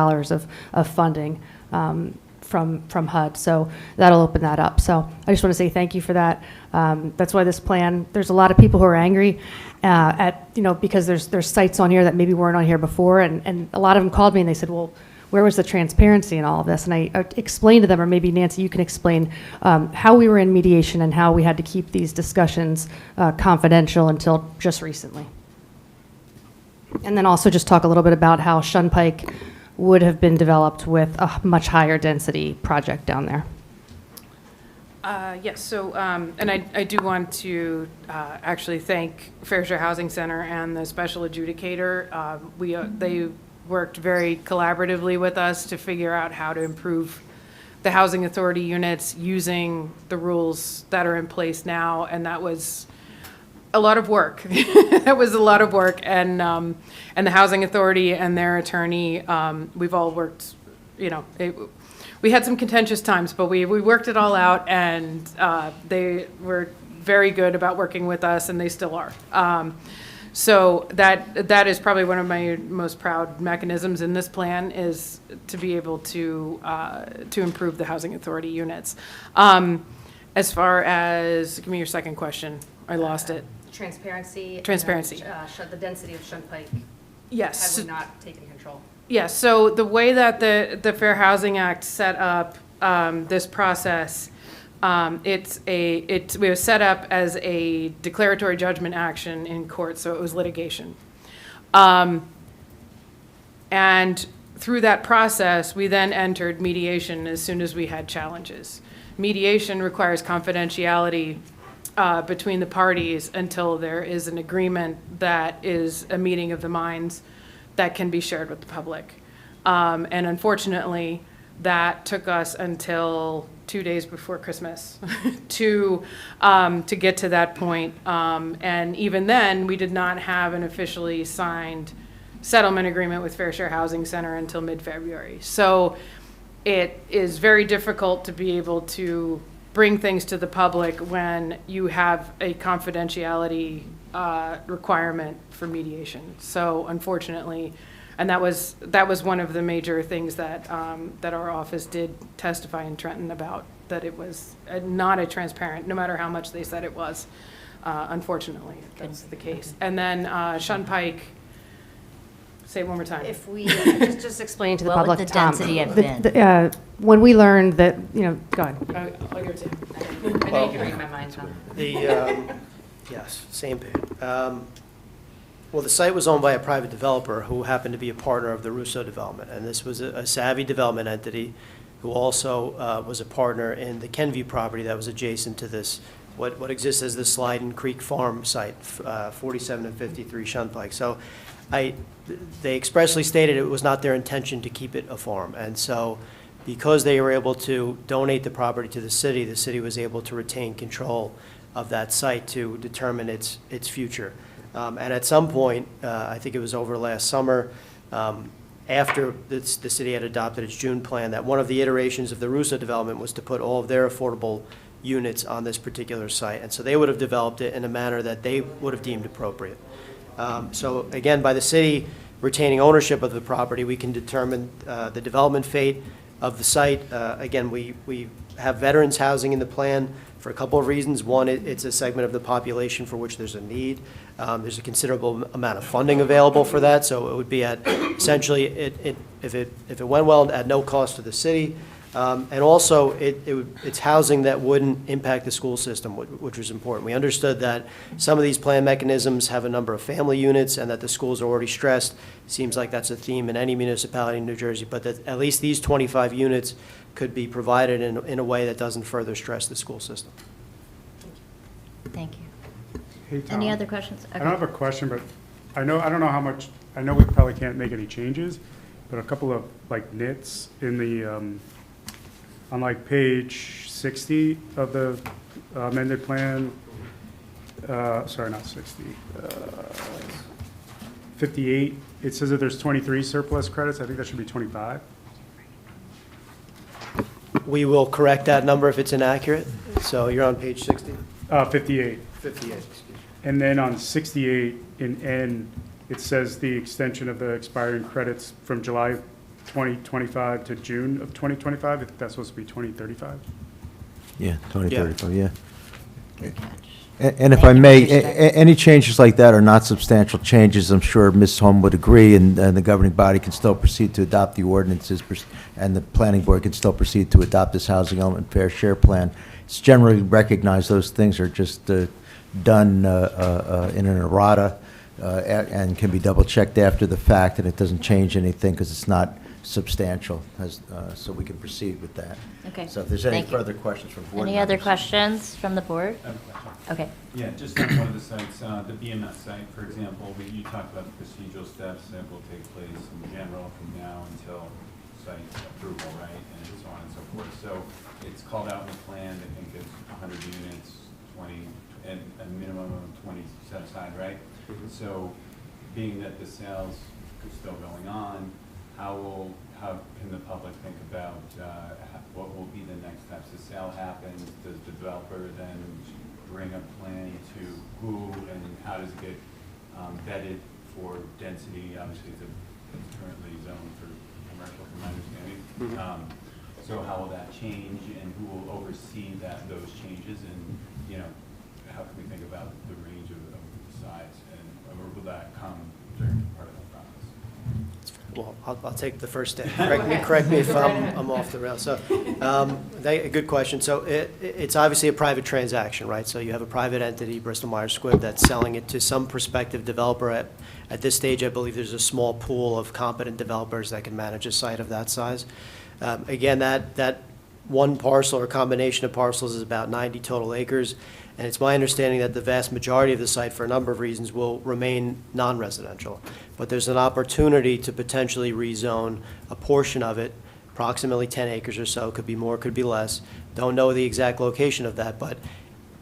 of funding from HUD, so that'll open that up. So I just want to say thank you for that. That's why this plan, there's a lot of people who are angry because there's sites on here that maybe weren't on here before, and a lot of them called me and they said, well, where was the transparency in all of this? And I explained to them, or maybe Nancy, you can explain how we were in mediation and how we had to keep these discussions confidential until just recently. And then also just talk a little bit about how Shunpike would have been developed with a much higher density project down there. Yes, so, and I do want to actually thank Fair Share Housing Center and the special adjudicator. They worked very collaboratively with us to figure out how to improve the housing authority units using the rules that are in place now, and that was a lot of work. That was a lot of work, and the housing authority and their attorney, we've all worked, we had some contentious times, but we worked it all out, and they were very good about working with us, and they still are. So that is probably one of my most proud mechanisms in this plan, is to be able to improve the housing authority units. As far as, give me your second question. I lost it. Transparency. Transparency. The density of Shunpike. Yes. Have we not taken control? Yes, so the way that the Fair Housing Act set up this process, it was set up as a declaratory judgment action in court, so it was litigation. And through that process, we then entered mediation as soon as we had challenges. Mediation requires confidentiality between the parties until there is an agreement that is a meeting of the minds that can be shared with the public. And unfortunately, that took us until 2 days before Christmas to get to that point. And even then, we did not have an officially signed settlement agreement with Fair Share Housing Center until mid-February. So it is very difficult to be able to bring things to the public when you have a confidentiality requirement for mediation. So unfortunately, and that was one of the major things that that our office did testify in Trenton about, that it was not a transparent, no matter how much they said it was. Unfortunately, that's the case. And then Shunpike, say it one more time. If we, just explain to the What would public, the Tom, density have been? when we learned that, go ahead. I'll give it to you. I know you can read my mind, Tom. Yes, same page. Well, the site was owned by a private developer who happened to be a partner of the Russo development, and this was a savvy development entity who also was a partner in the Kenview property that was adjacent to this, what exists as the Sliding Creek Farm site, 47 and 53 Shunpike. So they expressly stated it was not their intention to keep it a farm, and so because they were able to donate the property to the city was able to retain control of that site to determine its future. And at some point, I think it was over last summer, after the city had adopted its June plan, that one of the iterations of the Russo development was to put all of their affordable units on this particular site. And so they would have developed it in a manner that they would have deemed appropriate. So again, by the city retaining ownership of the property, we can determine the development fate of the site. Again, we have veterans housing in the plan for a couple of reasons. One, it's a segment of the population for which there's a need. There's a considerable amount of funding available for that, so it would be at, essentially, if it went well, at no cost to the city. And also, it's housing that wouldn't impact the school system, which was important. We understood that some of these plan mechanisms have a number of family units and that the schools are already stressed. Seems like that's a theme in any municipality in New Jersey, but that at least these 25 units could be provided in a way that doesn't further stress the school system. Thank you. Hey, Tom. Any other questions? I don't have a question, but I don't know how much, I know we probably can't make any changes, but a couple of like nits in the, on like page 60 of the amended plan, sorry, not 60, 58, it says that there's 23 surplus credits. I think that should be 25. We will correct that number if it's inaccurate. So you're on page 60? 58. 58, excuse me. And then on 68 in N, it says the extension of the expiring credits from July 2025 to June of 2025. If that's supposed to be 2035. Yeah, 2035, yeah. Good catch. And if Thank I you, may, Mr. Stick. any changes like that are not substantial changes. I'm sure Ms. Holm would agree, and the governing body can still proceed to adopt the ordinances, and the planning board can still proceed to adopt this housing element fair share plan. It's generally recognized those things are just done in an errata and can be double-checked after the fact, and it doesn't change anything because it's not substantial, so we can proceed with that. Okay. So if there's any Thank you. further questions from board Any other members. questions from the board? I have a question. Okay. Yeah, just on one of the sites, the BMS site, for example, you talked about the procedural steps that will take place in general from now until site approval, right? And so on and so forth. So it's called out in the plan, I think it's 100 units, 20, and a minimum of 20 set aside, right? So being that the sales are still going on, how can the public think about what will be the next steps? The sale happens, does the developer then bring a plan to who, and how does it get vetted for density? Obviously, it's currently zoned for commercial, from my understanding. So how will that change, and who will oversee those changes? And, you know, how can we think about the range of size, and or will that come during part of the process? Well, I'll take the first step. Correct me if I'm off the rails. So, a good question. So it's obviously a private transaction, right? So you have a private entity, Bristol Myers Squibb, that's selling it to some prospective developer. At this stage, I believe there's a small pool of competent developers that can manage a site of that size. Again, that one parcel or combination of parcels is about 90 total acres. And it's my understanding that the vast majority of the site, for a number of reasons, will remain non-residential. But there's an opportunity to potentially rezone a portion of it, approximately 10 acres or so, could be more, could be less. Don't know the exact location of that, but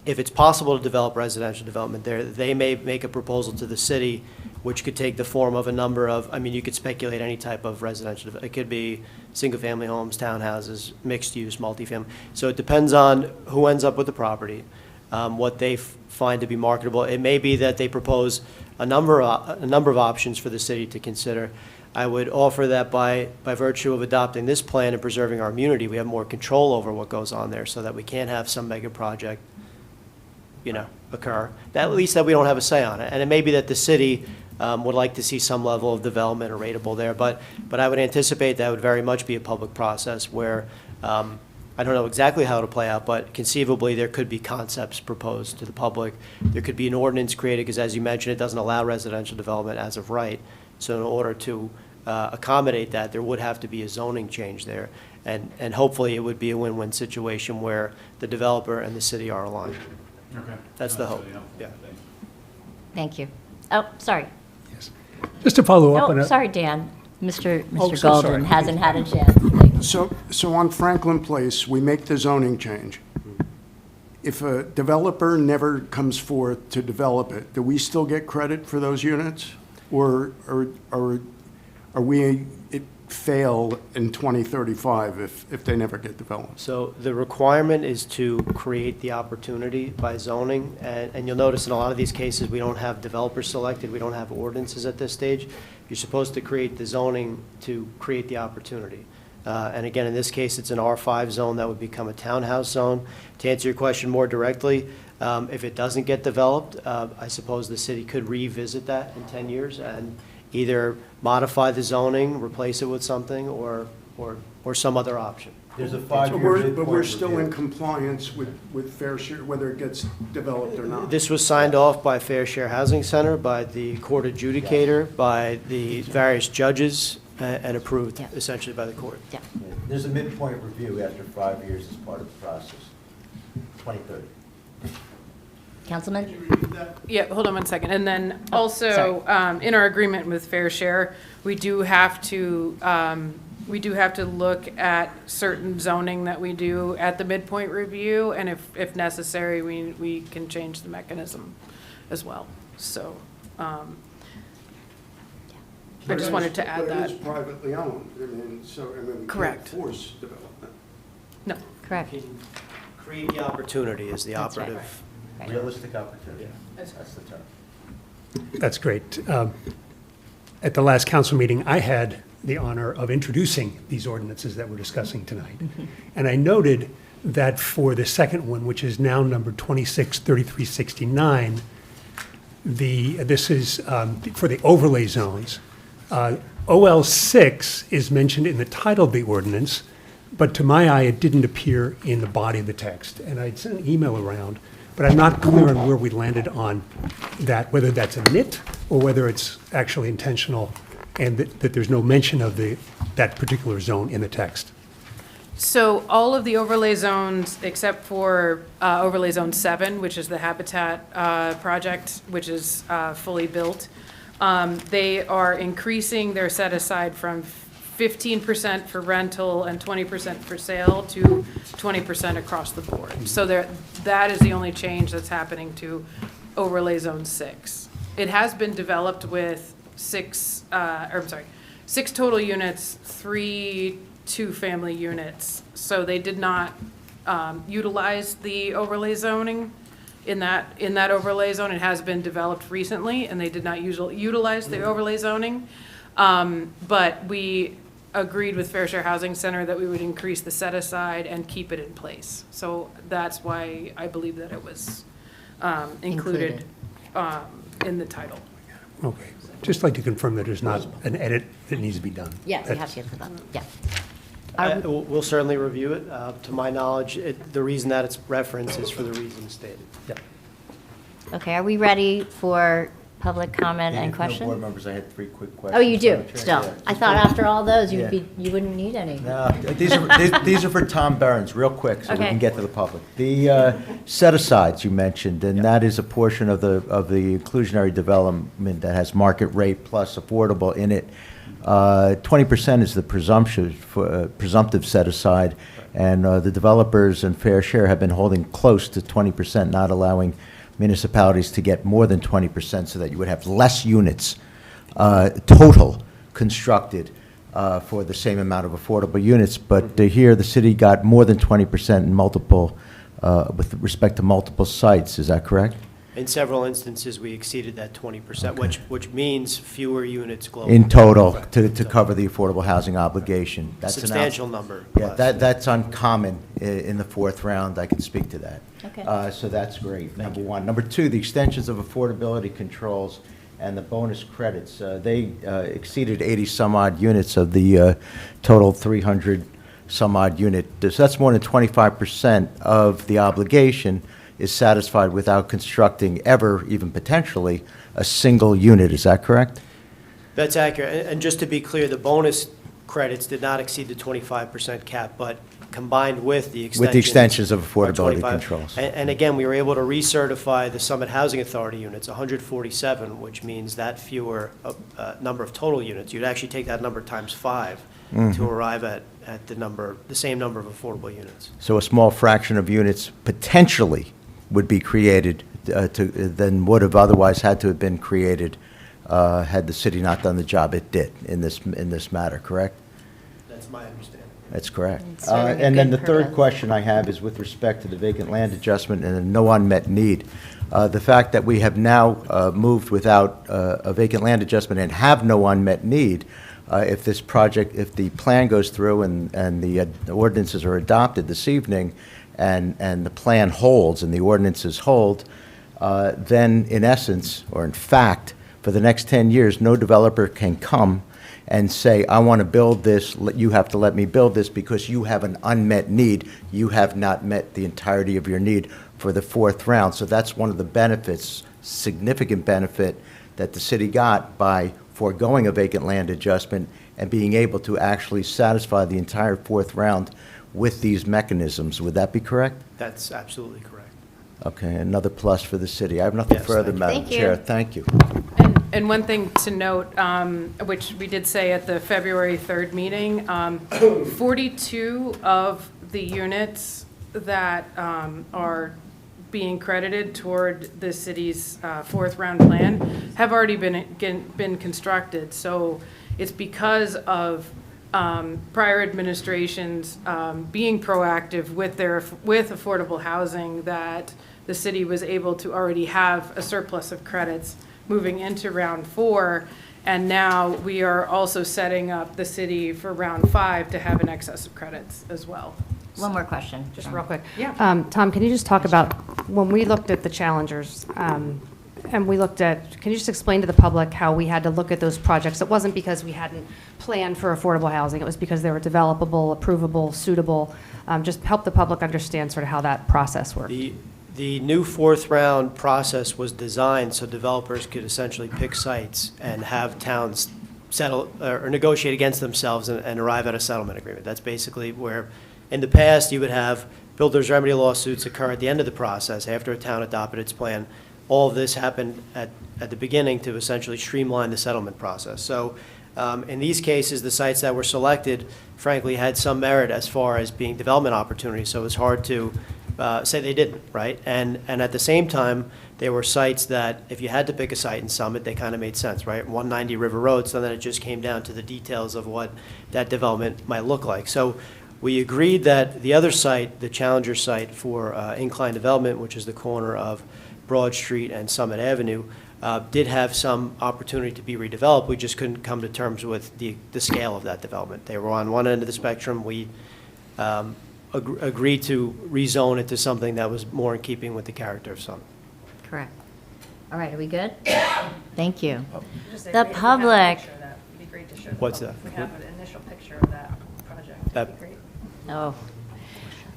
if it's possible to develop residential development there, they may make a proposal to the city, which could take the form of a number of, I mean, you could speculate any type of residential. It could be single-family homes, townhouses, mixed-use, multifamily. So it depends on who ends up with the property. What they find to be marketable. It may be that they propose a number of options for the city to consider. I would offer that by virtue of adopting this plan and preserving our immunity, we have more control over what goes on there, so that we can't have some mega project, occur. At least that we don't have a say on it. And it may be that the city would like to see some level of development or rateable there, but I would anticipate that would very much be a public process where I don't know exactly how it'll play out, but conceivably there could be concepts proposed to the public. There could be an ordinance created, because as you mentioned, it doesn't allow residential development as of right. So in order to accommodate that, there would have to be a zoning change there. And hopefully it would be a win-win situation where the developer and the city are aligned. Okay. That's the hope, really helpful. yeah. Thank Thank you. you. Oh, sorry. Just to follow up on Oh, a... sorry, Dan. Mr. Oh, so Golden sorry. hasn't had a chance. So on Franklin Place, we make the zoning change. if a developer never comes forth to develop it, do we still get credit for those units? Or are we fail in 2035 if they never get developed? So the requirement is to create the opportunity by zoning, and you'll notice in a lot of these cases, we don't have developers selected, we don't have ordinances at this stage. You're supposed to create the zoning to create the opportunity. And again, in this case, it's an R5 zone that would become a townhouse zone. To answer your question more directly, if it doesn't get developed, I suppose the city could revisit that in 10 years and either modify the zoning, replace it with something, or some other option. There's a But 5-year we're midpoint still review. in compliance with fair share, whether it gets developed or not. This was signed off by Fair Share Housing Center, by the court adjudicator, by the various judges, and approved Yeah. essentially by the court. Yeah. There's a midpoint review after 5 years as part of the process, 2030. Councilman? Yeah, hold on one second. And then also, sorry. in our agreement with Fair Share, we do have to look at certain zoning that we do at the midpoint review, and if necessary, we can change the mechanism as well. So, I just wanted to add But that. it is privately owned, we can't Correct. force development. No. Correct. Create the opportunity is the That's right. operative. Right. Realistic opportunity, That's that's the term. That's great. At the last council meeting, I had the honor of introducing these ordinances that we're discussing tonight. And I noted that for the second one, which is now number 263369, this is for the overlay zones. OL6 is mentioned in the title of the ordinance, but to my eye, it didn't appear in the body of the text. And I'd sent an email around, but I'm not clear on where we landed on that, whether that's a nit or whether it's actually intentional and that there's no mention of that particular zone in the text. So all of the overlay zones, except for overlay zone 7, which is the Habitat project, which is fully built, they are increasing their set aside from 15% for rental and 20% for sale to 20% across the board. So that is the only change that's happening to overlay zone 6. It has been developed with 6 total units, 3 two-family units. So they did not utilize the overlay zoning in that overlay zone. It has been developed recently, and they did not utilize the overlay zoning. But we agreed with Fair Share Housing Center that we would increase the set aside and keep it in place. So that's why I believe that it was included in the title. Okay. Just like to confirm that there's not an edit that needs to be done. Yeah, we have That's- to get to that. Yeah. We'll certainly review it. To my knowledge, the reason that it's referenced is for the reasons stated. Okay, are we ready for public comment and No questions? board members, I had 3 quick questions. Oh, you do, Madam Chair. still? Yeah. I thought after all those, Yeah. you wouldn't need any. No, these are for Tom Behrens, real quick, so we Okay. can get to the public. The set-asides you mentioned, and that is a portion of the inclusionary development that has market rate plus affordable in it. 20% is the presumptive set-aside, and the developers and Fair Share have been holding close to 20%, not allowing municipalities to get more than 20% so that you would have less units total constructed for the same amount of affordable units. But here, the city got more than 20% in multiple, with respect to multiple sites. Is that correct? In several instances, we exceeded that 20%, which means fewer units globally. In total, to cover the affordable housing obligation. That's an Substantial number. Yeah, that's uncommon in the 4th round. I can speak to that. Okay. So that's great, number one. Number 2, the extensions of affordability controls and the bonus credits. They exceeded 80-some-odd units of the total 300-some-odd unit. So that's more than 25% of the obligation is satisfied without constructing ever, even potentially, a single unit. Is that correct? That's accurate. And just to be clear, the bonus credits did not exceed the 25% cap, but combined with the extensions. With the extensions of are affordability 25. controls. And again, we were able to recertify the Summit Housing Authority units, 147, which means that fewer number of total units. You'd actually take that number times 5 to arrive at the same number of affordable units. So a small fraction of units potentially would be created than would have otherwise had to have been created had the city not done the job it did in this matter, correct? That's my understanding. That's correct. It's serving a And then good the third purpose. question I have is with respect to the vacant land adjustment and the no unmet need. The fact that we have now moved without a vacant land adjustment and have no unmet need, if this project, if the plan goes through and the ordinances are adopted this evening and the plan holds and the ordinances hold, then in essence, or in fact, for the next 10 years, no developer can come and say, I want to build this, you have to let me build this because you have an unmet need. You have not met the entirety of your need for the fourth round. So that's one of the benefits, significant benefit, that the city got by foregoing a vacant land adjustment and being able to actually satisfy the entire fourth round with these mechanisms. Would that be correct? That's absolutely correct. Okay, another plus for the city. I have nothing Yes, further, thank you. Madam Thank Chair. you. Thank you. And one thing to note, which we did say at the February 3rd meeting, 42 of the units that are being credited toward the city's fourth round plan have already been constructed. So it's because of prior administrations being proactive with affordable housing that the city was able to already have a surplus of credits moving into round 4. And now we are also setting up the city for round 5 to have an excess of credits as well. One more question. Just real quick. Yeah. Tom, can you just talk about, when we looked at the challengers, and we looked at, can you just explain to the public how we had to look at those projects? It wasn't because we hadn't planned for affordable housing, it was because they were developable, approvable, suitable. Just help the public understand sort of how that process worked. The new fourth round process was designed so developers could essentially pick sites and have towns settle or negotiate against themselves and arrive at a settlement agreement. That's basically where, in the past, you would have builders' remedy lawsuits occur at the end of the process after a town adopted its plan. All of this happened at the beginning to essentially streamline the settlement process. So in these cases, the sites that were selected, frankly, had some merit as far as being development opportunities, so it was hard to say they didn't, right? And at the same time, there were sites that, if you had to pick a site in Summit, they kind of made sense, right? 190 River Road, so then it just came down to the details of what that development might look like. So we agreed that the other site, the Challenger site for incline development, which is the corner of Broad Street and Summit Avenue, did have some opportunity to be redeveloped. We just couldn't come to terms with the scale of that development. They were on one end of the spectrum. We agreed to rezone it to something that was more in keeping with the character of Summit. Correct. All right, are we good? Thank you. The public, What's that? We have an initial picture of that project. That'd be oh,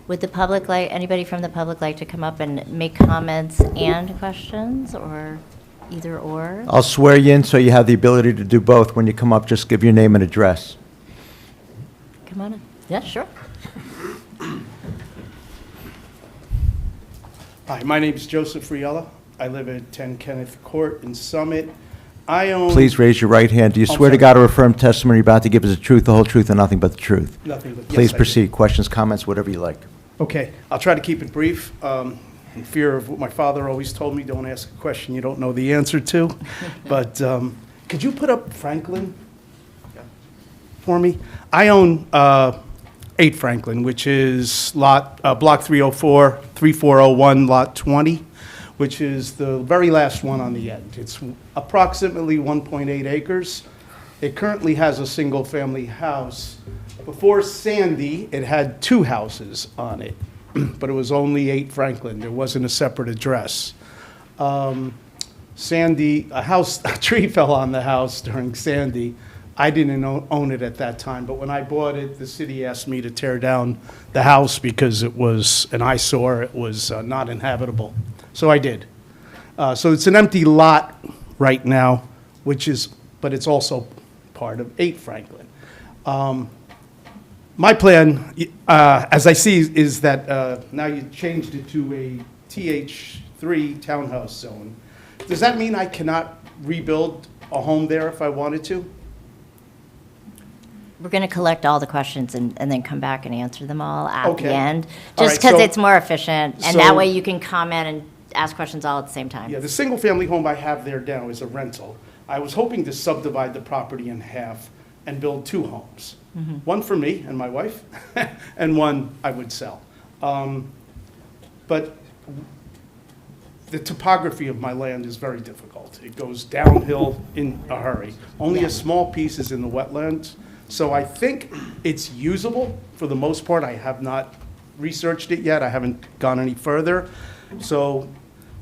would the public like, anybody from the public like to come up and make comments and questions, or either or? I'll swear you in so you have the ability to do both. When you come up, just give your name and address. Come on in. Yeah, sure. Hi, my name is Joseph Friella. I live at 10 Kenneth Court in Summit. I own... Please raise your right hand. Do you I'm swear to sorry. God or affirm testimony you're about to give is the truth, the whole truth, and nothing but the truth? Nothing but... Please yes, I do. proceed. Questions, comments, whatever you like. Okay, I'll try to keep it brief. In fear of what my father always told me, don't ask a question you don't know the answer to. But could you put up Franklin for me? I own 8 Franklin, which is block 304, 3401, lot 20, which is the very last one on the end. It's approximately 1.8 acres. It currently has a single-family house. Before Sandy, it had 2 houses on it, but it was only 8 Franklin. There wasn't a separate address. Sandy, a tree fell on the house during Sandy. I didn't own it at that time, but when I bought it, the city asked me to tear down the house because it was an eyesore. It was not inhabitable. So I did. So it's an empty lot right now, but it's also part of 8 Franklin. My plan, as I see, is that now you changed it to a TH3 townhouse zone. Does that mean I cannot rebuild a home there if I wanted to? we're going to collect all the questions and then come back and answer them all at Okay. the end, All just right, because so- it's more efficient, and so- that way you can comment and ask questions all at the same time. Yeah, the single-family home I have there now is a rental. I was hoping to subdivide the property in half and build 2 homes. One for me and my wife, and one I would sell. But the topography of my land is very difficult. It goes downhill in a hurry. Only a small piece is in the wetlands, so I think it's usable for the most part. I have not researched it yet. I haven't gone any further. So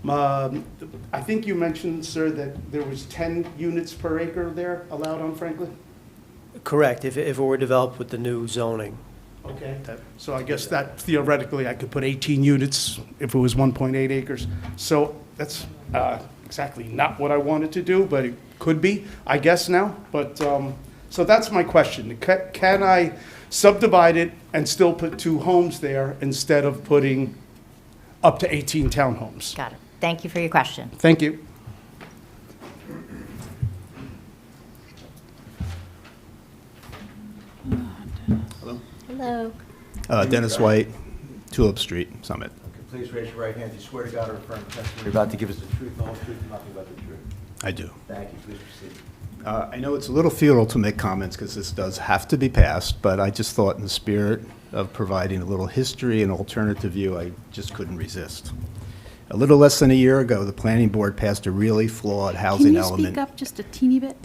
I think you mentioned, sir, that there was 10 units per acre there allowed on Franklin? Correct, if it were developed with the new zoning. Okay. That- So I guess that theoretically, I could put 18 units if it was 1.8 acres. So that's exactly not what I wanted to do, but it could be, I guess now. But, so that's my question. Can I subdivide it and still put 2 homes there instead of putting up to 18 townhomes? Got it. Thank you for your question. Thank you. Hello. Dennis White, Tulip Street, Summit. Okay, please raise your right hand. Do you swear to God or affirm the testimony you're about to give us the truth, the whole truth, and nothing but the truth? I do. Thank you. Please proceed. I know it's a little futile to make comments because this does have to be passed, but I just thought in the spirit of providing a little history and alternative view, I just couldn't resist. A little less than a year ago, the planning board passed a really flawed housing Can you element. speak up just a teeny bit?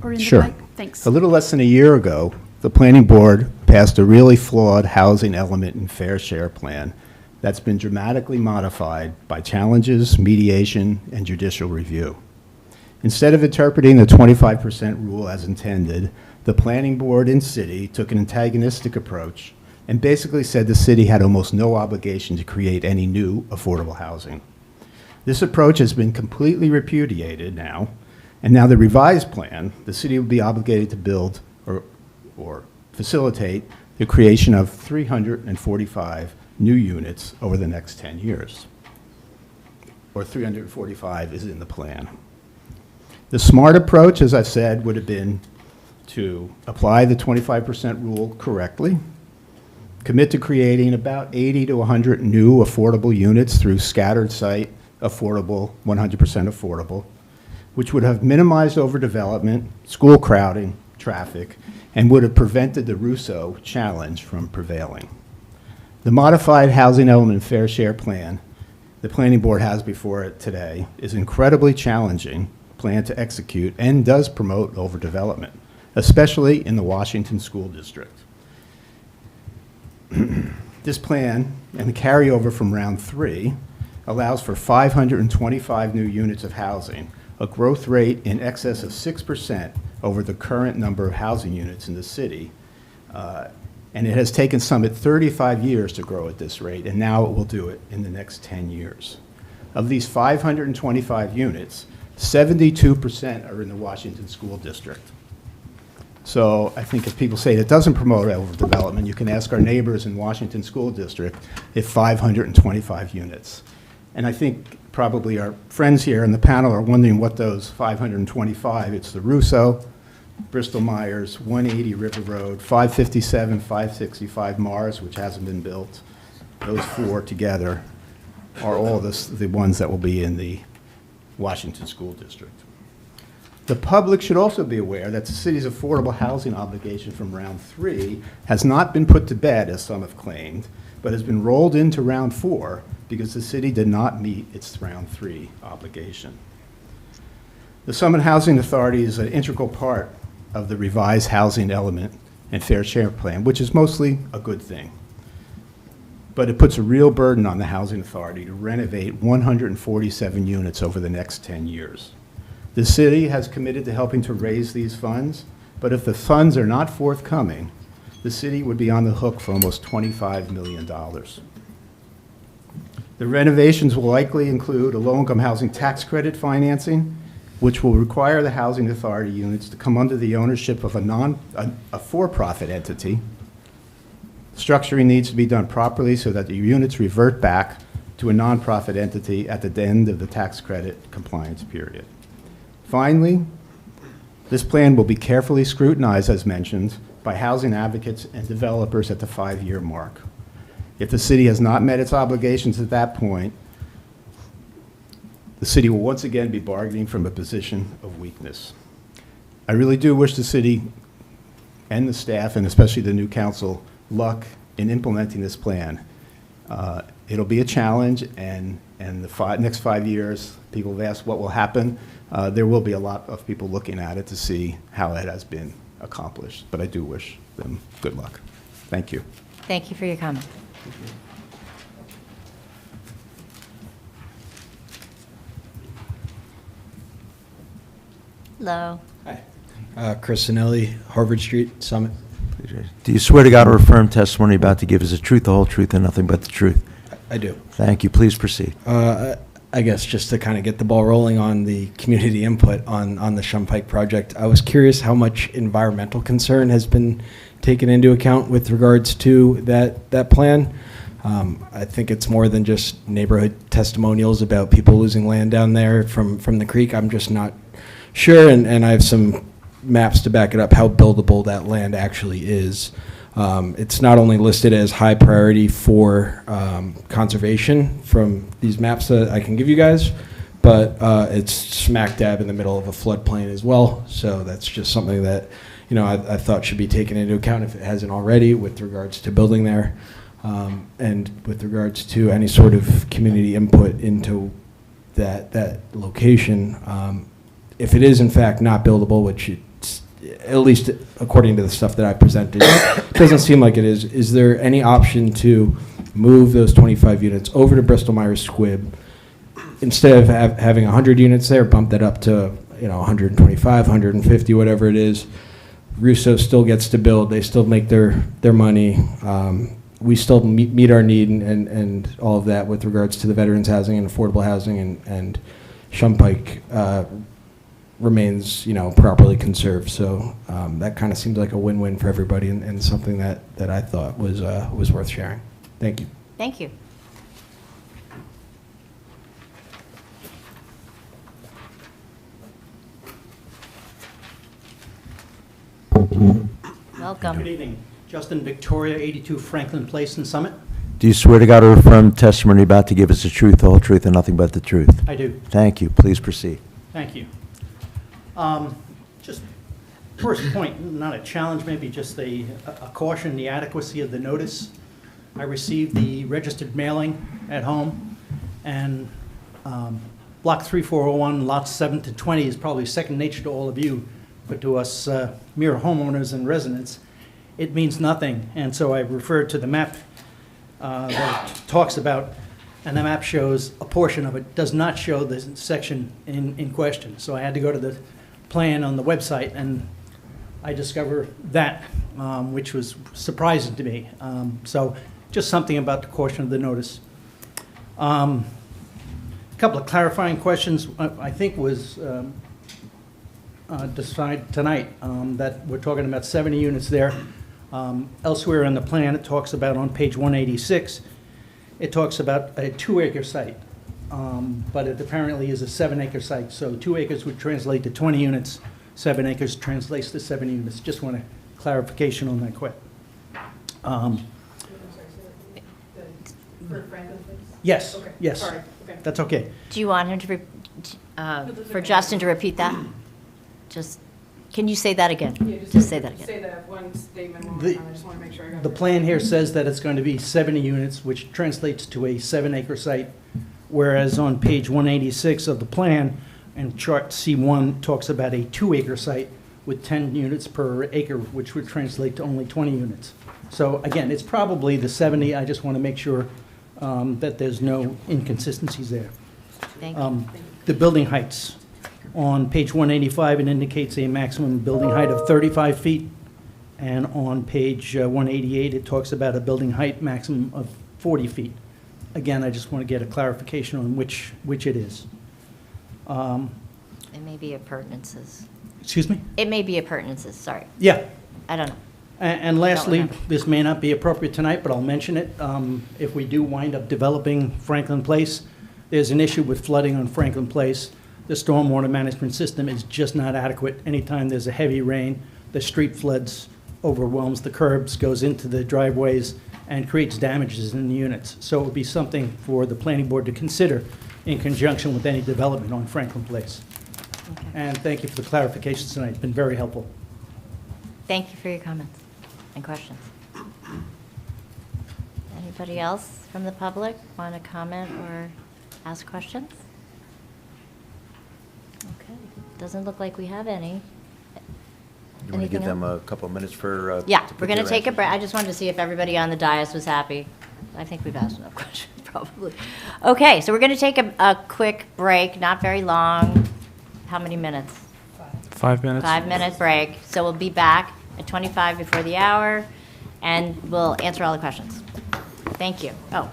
Or in the Sure. mic? Thanks. A little less than a year ago, the planning board passed a really flawed housing element and fair share plan that's been dramatically modified by challenges, mediation, and judicial review. Instead of interpreting the 25% rule as intended, the planning board and city took an antagonistic approach and basically said the city had almost no obligation to create any new affordable housing. This approach has been completely repudiated now, and now the revised plan, the city will be obligated to build or facilitate the creation of 345 new units over the next 10 years. Or 345 is in the plan. The smart approach, as I've said, would have been to apply the 25% rule correctly, commit to creating about 80 to 100 new affordable units through scattered site, affordable, 100% affordable, which would have minimized overdevelopment, school crowding, traffic, and would have prevented the Russo challenge from prevailing. The modified housing element fair share plan the planning board has before it today is incredibly challenging plan to execute and does promote overdevelopment, especially in the Washington School District. This plan and the carryover from round 3 allows for 525 new units of housing, a growth rate in excess of 6% over the current number of housing units in the city. And it has taken Summit 35 years to grow at this rate, and now it will do it in the next 10 years. Of these 525 units, 72% are in the Washington School District. So I think if people say it doesn't promote overdevelopment, you can ask our neighbors in Washington School District if 525 units. And I think probably our friends here in the panel are wondering what those 525, it's the Russo, Bristol Myers, 180 River Road, 557, 565 Mars, which hasn't been built. Those 4 together are all the ones that will be in the Washington School District. The public should also be aware that the city's affordable housing obligation from round 3 has not been put to bed, as some have claimed, but has been rolled into round 4 because the city did not meet its round 3 obligation. The Summit Housing Authority is an integral part of the revised housing element and fair share plan, which is mostly a good thing. But it puts a real burden on the Housing Authority to renovate 147 units over the next 10 years. The city has committed to helping to raise these funds, but if the funds are not forthcoming, the city would be on the hook for almost $25 million. The renovations will likely include a low-income housing tax credit financing, which will require the Housing Authority units to come under the ownership of a for-profit entity. Structuring needs to be done properly so that the units revert back to a nonprofit entity at the end of the tax credit compliance period. Finally, this plan will be carefully scrutinized, as mentioned, by housing advocates and developers at the 5-year mark. If the city has not met its obligations at that point, the city will once again be bargaining from a position of weakness. I really do wish the city and the staff, and especially the new council, luck in implementing this plan. It'll be a challenge, and the next 5 years, people have asked what will happen. There will be a lot of people looking at it to see how it has been accomplished, but I do wish them good luck. Thank you. Thank you for your comment. Hello. Chris Sinelli, Harvard Street, Summit. Do you swear to God or affirm testimony about to give is the truth, the whole truth, and nothing but the truth? I do. Thank you. Please proceed. I guess just to kind of get the ball rolling on the community input on the Shumpike project, I was curious how much environmental concern has been taken into account with regards to that plan. I think it's more than just neighborhood testimonials about people losing land down there from the creek. I'm just not sure, and I have some maps to back it up how buildable that land actually is. It's not only listed as high priority for conservation from these maps that I can give you guys, but it's smack dab in the middle of a floodplain as well. So that's just something that, you know, I thought should be taken into account if it hasn't already with regards to building there, and with regards to any sort of community input into that location. If it is in fact not buildable, which it's, at least according to the stuff that I presented, it doesn't seem like it is there any option to move those 25 units over to Bristol-Myers Squibb instead of having 100 units there, bump that up to 125, 150, whatever it is? Russo still gets to build. They still make their money. We still meet our need and all of that with regards to the veterans housing and affordable housing, and Shumpike remains, properly conserved. So that kind of seems like a win-win for everybody, and something that I thought was worth sharing. Thank you. Thank you. Welcome. Good evening. Justin Victoria, 82 Franklin Place in Summit. Do you swear to God or affirm testimony about to give us the truth, the whole truth, and nothing but the truth? I do. Thank you. Please proceed. Thank you. Just first point, not a challenge, maybe just a caution, the adequacy of the notice. I received the registered mailing at home, and Block 3401, lots 7 to 20 is probably second nature to all of you, but to us mere homeowners and residents, it means nothing. And so I referred to the map that it talks about, and the map shows a portion of it, does not show the section in question. So I had to go to the plan on the website, and I discovered that, which was surprising to me. So just something about the caution of the notice. A couple of clarifying questions, I think was decided tonight, that we're talking about 70 units there. Elsewhere in the plan, it talks about on page 186, it talks about a 2-acre site, but it apparently is a 7-acre site. So 2 acres would translate to 20 units, 7 acres translates to 7 units. Just want a clarification on that quick. Yes, yes, that's okay. Do you want him to, for Justin to repeat that? Just, can you say that again? Just say that again. Say that one statement one The- more time. I just want to make sure I got The that. plan here says that it's going to be 70 units, which translates to a 7-acre site, whereas on page 186 of the plan, and chart C1 talks about a 2-acre site with 10 units per acre, which would translate to only 20 units. So again, it's probably the 70. I just want to make sure that there's no inconsistencies there. Thank you. The building heights. On page 185, it indicates a maximum building height of 35 feet. And on page 188, it talks about a building height maximum of 40 feet. Again, I just want to get a clarification on which it is. It may be appurtenances. Excuse me? It may be appurtenances, sorry. Yeah. I don't know. And lastly, remember. this may not be appropriate tonight, but I'll mention it. If we do wind up developing Franklin Place, there's an issue with flooding on Franklin Place. The stormwater management system is just not adequate. Anytime there's a heavy rain, the street floods overwhelms the curbs, goes into the driveways, and creates damages in the units. So it would be something for the planning board to consider in conjunction with any development on Franklin Place. And thank you for the clarifications tonight. It's been very helpful. Thank you for your comments and questions. Anybody else from the public want to comment or ask questions? Okay, doesn't look like we have any. You want to give Anything them else? a couple of minutes for? Yeah, to put we're going to their take a answers? break. I just wanted to see if everybody on the dais was happy. I think we've asked enough questions, probably. Okay, so we're going to take a quick break, not very long. How many minutes? 5 minutes? 5-minute break. So we'll be back at 25 before the hour, and we'll answer all the questions. Thank you. Oh.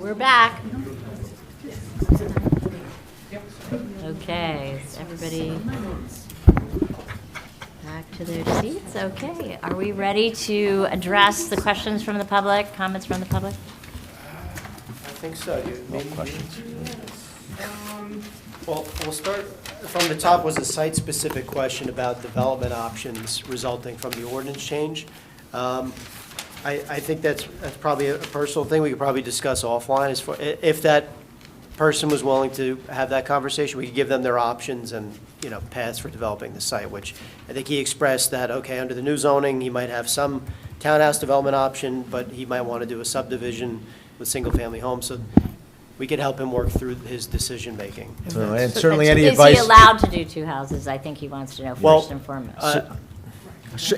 We're back. Okay, is everybody back to their seats? Okay, are we ready to address the questions from the public, comments from the public? I think so. Maybe questions? Well, we'll start from the top. Was a site-specific question about development options resulting from the ordinance change. I think that's probably a personal thing we could probably discuss offline. As far, if that person was willing to have that conversation, we could give them their options and, you know, paths for developing the site, which I think he expressed that, okay, under the new zoning, he might have some townhouse development option, but he might want to do a subdivision with single-family homes. So we could help him work through his decision-making. And certainly any Is advice. he allowed to do two houses? I think he wants to know Well, first and foremost.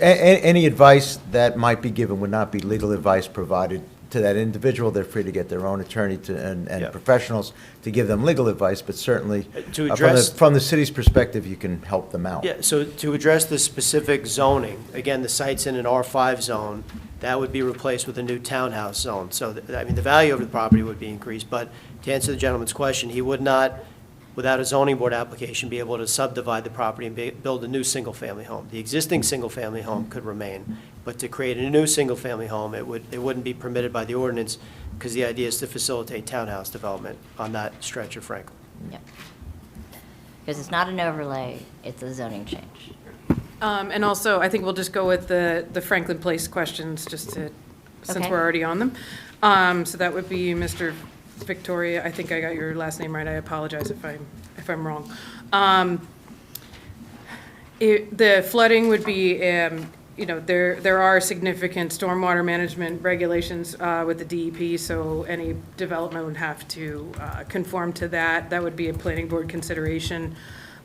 Any advice that might be given would not be legal advice provided to that individual. They're free to get their own attorney and Yeah. professionals to give them legal advice, but certainly To address- from the city's perspective, you can help them out. Yeah, so to address the specific zoning, again, the site's in an R5 zone, that would be replaced with a new townhouse zone. So, I mean, the value of the property would be increased, but to answer the gentleman's question, he would not, without a zoning board application, be able to subdivide the property and build a new single-family home. The existing single-family home could remain, but to create a new single-family home, it wouldn't be permitted by the ordinance, because the idea is to facilitate townhouse development on that stretch of Franklin. Yep. Because it's not an overlay, it's a zoning change. And also, I think we'll just go with the Franklin Place questions, just to, since Okay. we're already on them. So that would be Mr. Victoria, I think I got your last name right, I apologize if I'm wrong. The flooding would be, you know, there are significant stormwater management regulations with the DEP, so any development would have to conform to that. That would be a planning board consideration.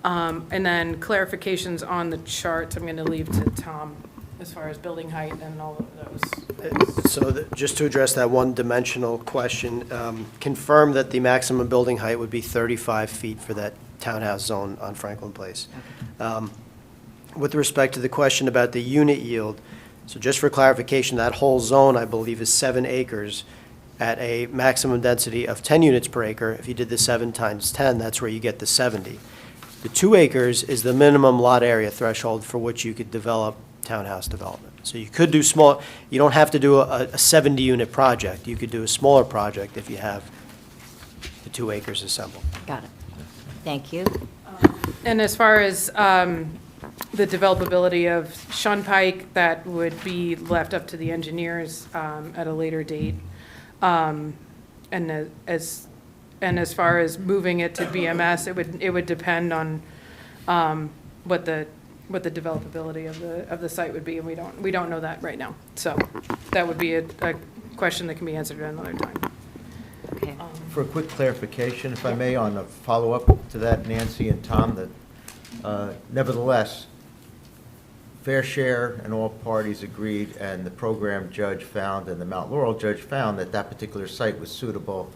And then clarifications on the charts, I'm going to leave to Tom as far as building height and all of those. So just to address that one-dimensional question, confirm that the maximum building height would be 35 feet for that townhouse zone on Franklin Place. With respect to the question about the unit yield, so just for clarification, that whole zone, I believe, is 7 acres at a maximum density of 10 units per acre. If you did the 7 times 10, that's where you get the 70. The 2 acres is the minimum lot area threshold for which you could develop townhouse development. So you could do small, you don't have to do a 70-unit project. You could do a smaller project if you have the 2 acres assembled. Got it. Thank you. And as far as the developability of Shunpike, that would be left up to the engineers at a later date. And as far as moving it to BMS, it would depend on what the developability of the site would be, and we don't know that right now. So that would be a question that can be answered at another time. Okay. For a quick clarification, if I may, on a follow-up to that, Nancy and Tom, that nevertheless, Fair Share and all parties agreed, and the program judge found, and the Mount Laurel judge found that that particular site was suitable,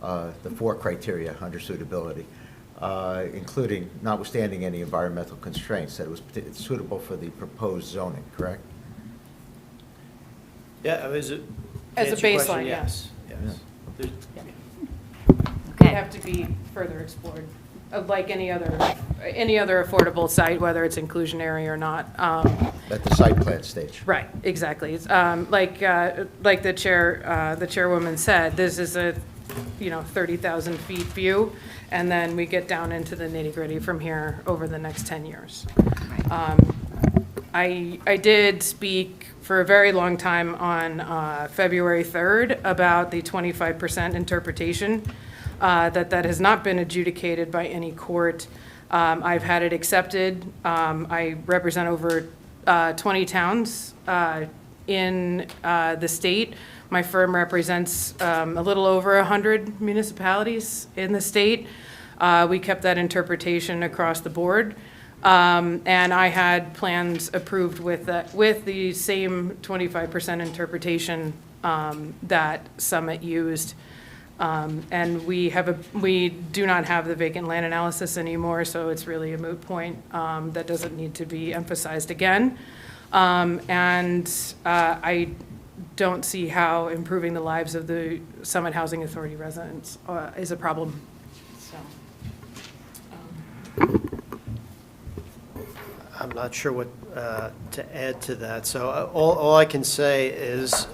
the 4 criteria under suitability, including notwithstanding any environmental constraints, that it was suitable for the proposed zoning, correct? Yeah, as a baseline, yes. Yes. There's- They Okay. have to be further explored, like any other affordable site, whether it's inclusionary or not. At the site plan stage. Right, exactly. It's, like the chairwoman said, this is a, 30,000 feet view, and then we get down into the nitty-gritty from here over the next 10 years. I did speak for a very long time on February 3rd about the 25% interpretation, that has not been adjudicated by any court. I've had it accepted. I represent over 20 towns in the state. My firm represents a little over 100 municipalities in the state. We kept that interpretation across the board. And I had plans approved with the same 25% interpretation that Summit used. And we do not have the vacant land analysis anymore, so it's really a moot point that doesn't need to be emphasized again. And I don't see how improving the lives of the Summit Housing Authority residents is a problem. So, I'm not sure what to add to that. So all I can say is,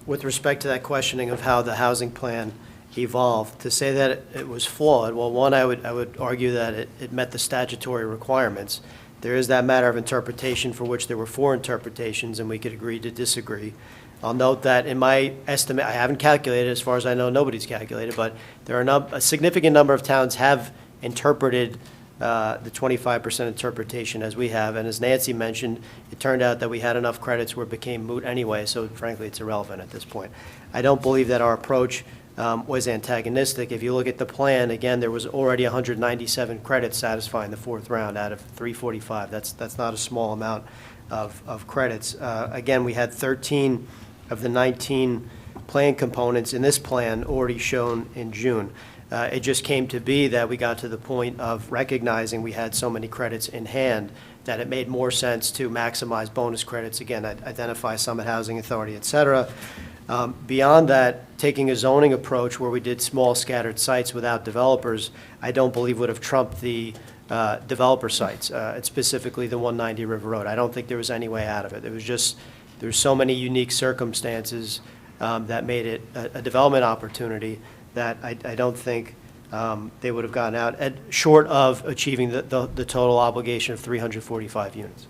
with respect to that questioning of how the housing plan evolved, to say that it was flawed, well, one, I would argue that it met the statutory requirements. There is that matter of interpretation for which there were 4 interpretations, and we could agree to disagree. I'll note that in my estimate, I haven't calculated, as far as I know, nobody's calculated, but there are a significant number of towns have interpreted the 25% interpretation as we have, and as Nancy mentioned, it turned out that we had enough credits where it became moot anyway, so frankly, it's irrelevant at this point. I don't believe that our approach was antagonistic. If you look at the plan, again, there was already 197 credits satisfying the 4th round out of 345. That's not a small amount of credits. Again, we had 13 of the 19 plan components in this plan already shown in June. It just came to be that we got to the point of recognizing we had so many credits in hand that it made more sense to maximize bonus credits, again, identify Summit Housing Authority, et cetera. Beyond that, taking a zoning approach where we did small scattered sites without developers, I don't believe would have trumped the developer sites, specifically the 190 River Road. I don't think there was any way out of it. There's so many unique circumstances that made it a development opportunity that I don't think they would have gotten out, short of achieving the total obligation of 345 units.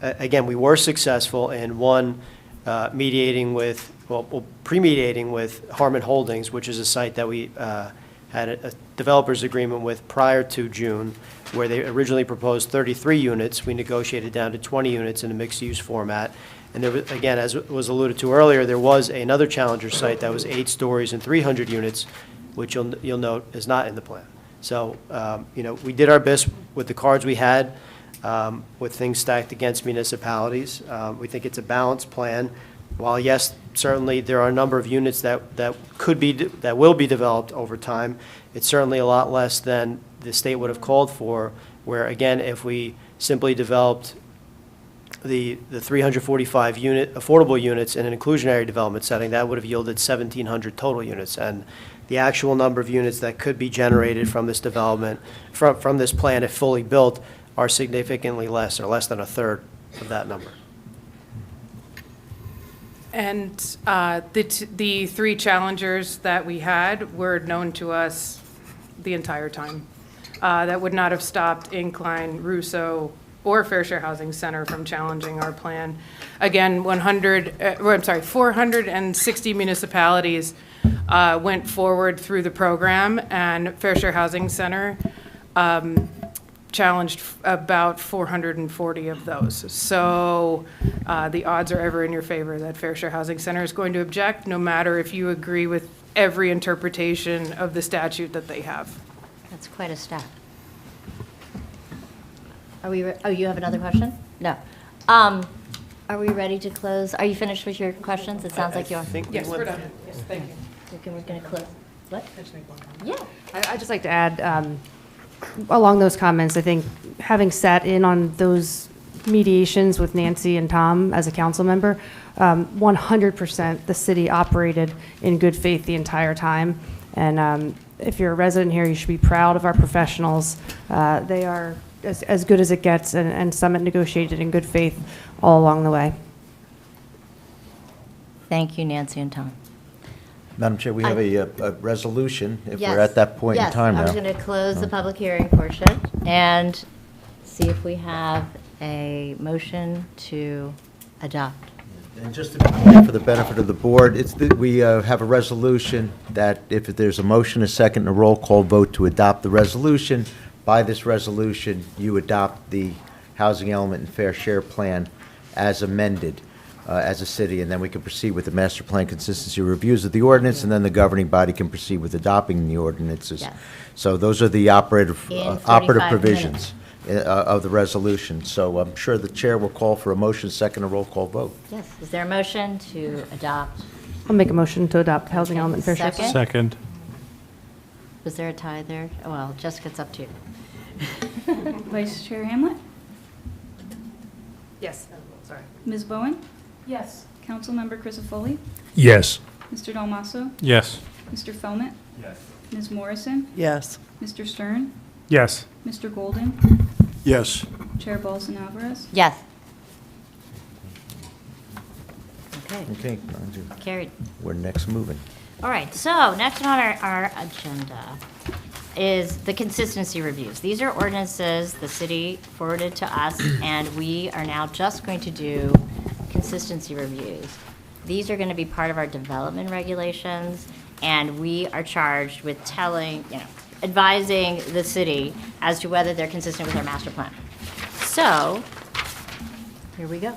Again, we were successful in one, pre-mediating with Harmon Holdings, which is a site that we had a developer's agreement with prior to June, where they originally proposed 33 units. We negotiated down to 20 units in a mixed-use format. And there was, again, as was alluded to earlier, there was another challenger site that was 8 stories and 300 units, which you'll note is not in the plan. So, we did our best with the cards we had, with things stacked against municipalities. We think it's a balanced plan. While, yes, certainly there are a number of units that will be developed over time, it's certainly a lot less than the state would have called for, where, again, if we simply developed the 345 affordable units in an inclusionary development setting, that would have yielded 1,700 total units. And the actual number of units that could be generated from this development, from this plan, if fully built, are significantly less, or less than a third of that number. And the 3 challengers that we had were known to us the entire time. That would not have stopped Incline, Russo, or Fair Share Housing Center from challenging our plan. Again, 460 municipalities went forward through the program, and Fair Share Housing Center challenged about 440 of those. So the odds are ever in your favor that Fair Share Housing Center is going to object, no matter if you agree with every interpretation of the statute that they have. That's quite a step. Oh, you have another question? No. Are we ready to close? Are you finished with your questions? It sounds like you are. Yes, we're done. Yes, thank you. We're going to close. What? Yeah. I'd just like to add, along those comments, I think having sat in on those mediations with Nancy and Tom as a council member, 100% the city operated in good faith the entire time. And if you're a resident here, you should be proud of our professionals. They are as good as it gets, and Summit negotiated in good faith all along the way. Thank you, Nancy and Tom. Madam Chair, we have a resolution, if Yes. we're at that point in time now. Yes, I was going to close the public hearing portion and see if we have a motion to adopt. And just to be clear, for the benefit of the board, we have a resolution that if there's a motion, a second, and a roll call vote to adopt the resolution, by this resolution, you adopt the housing element and fair share plan as amended as a city, and then we can proceed with the master plan consistency reviews of the ordinance, and then the governing body can proceed with adopting the ordinances. Yes. So those are the operative 45 provisions of the resolution. So I'm sure the chair will call for a motion, second, a roll call vote. Yes, is there a motion to adopt? I'll make a motion to adopt housing element fair share. Second? Second. Was there a tie there? Oh, well, Jessica, it's up to you. Vice Chair Hamlet? Yes. Sorry. Ms. Bowen? Yes. Councilmember Crisafulli, Yes. Mr. Dalmasso, Yes. Mr. Felmet, Yes. Ms. Morrison, Yes. Mr. Stern, Yes. Mr. Golden, Yes. Chair Bolson Alvarez. Yes. Okay, Okay, carried. we're next moving. All right, so next on our agenda is the consistency reviews. These are ordinances the city forwarded to us, and we are now just going to do consistency reviews. These are going to be part of our development regulations, and we are charged with advising the city as to whether they're consistent with our master plan. So, here we go.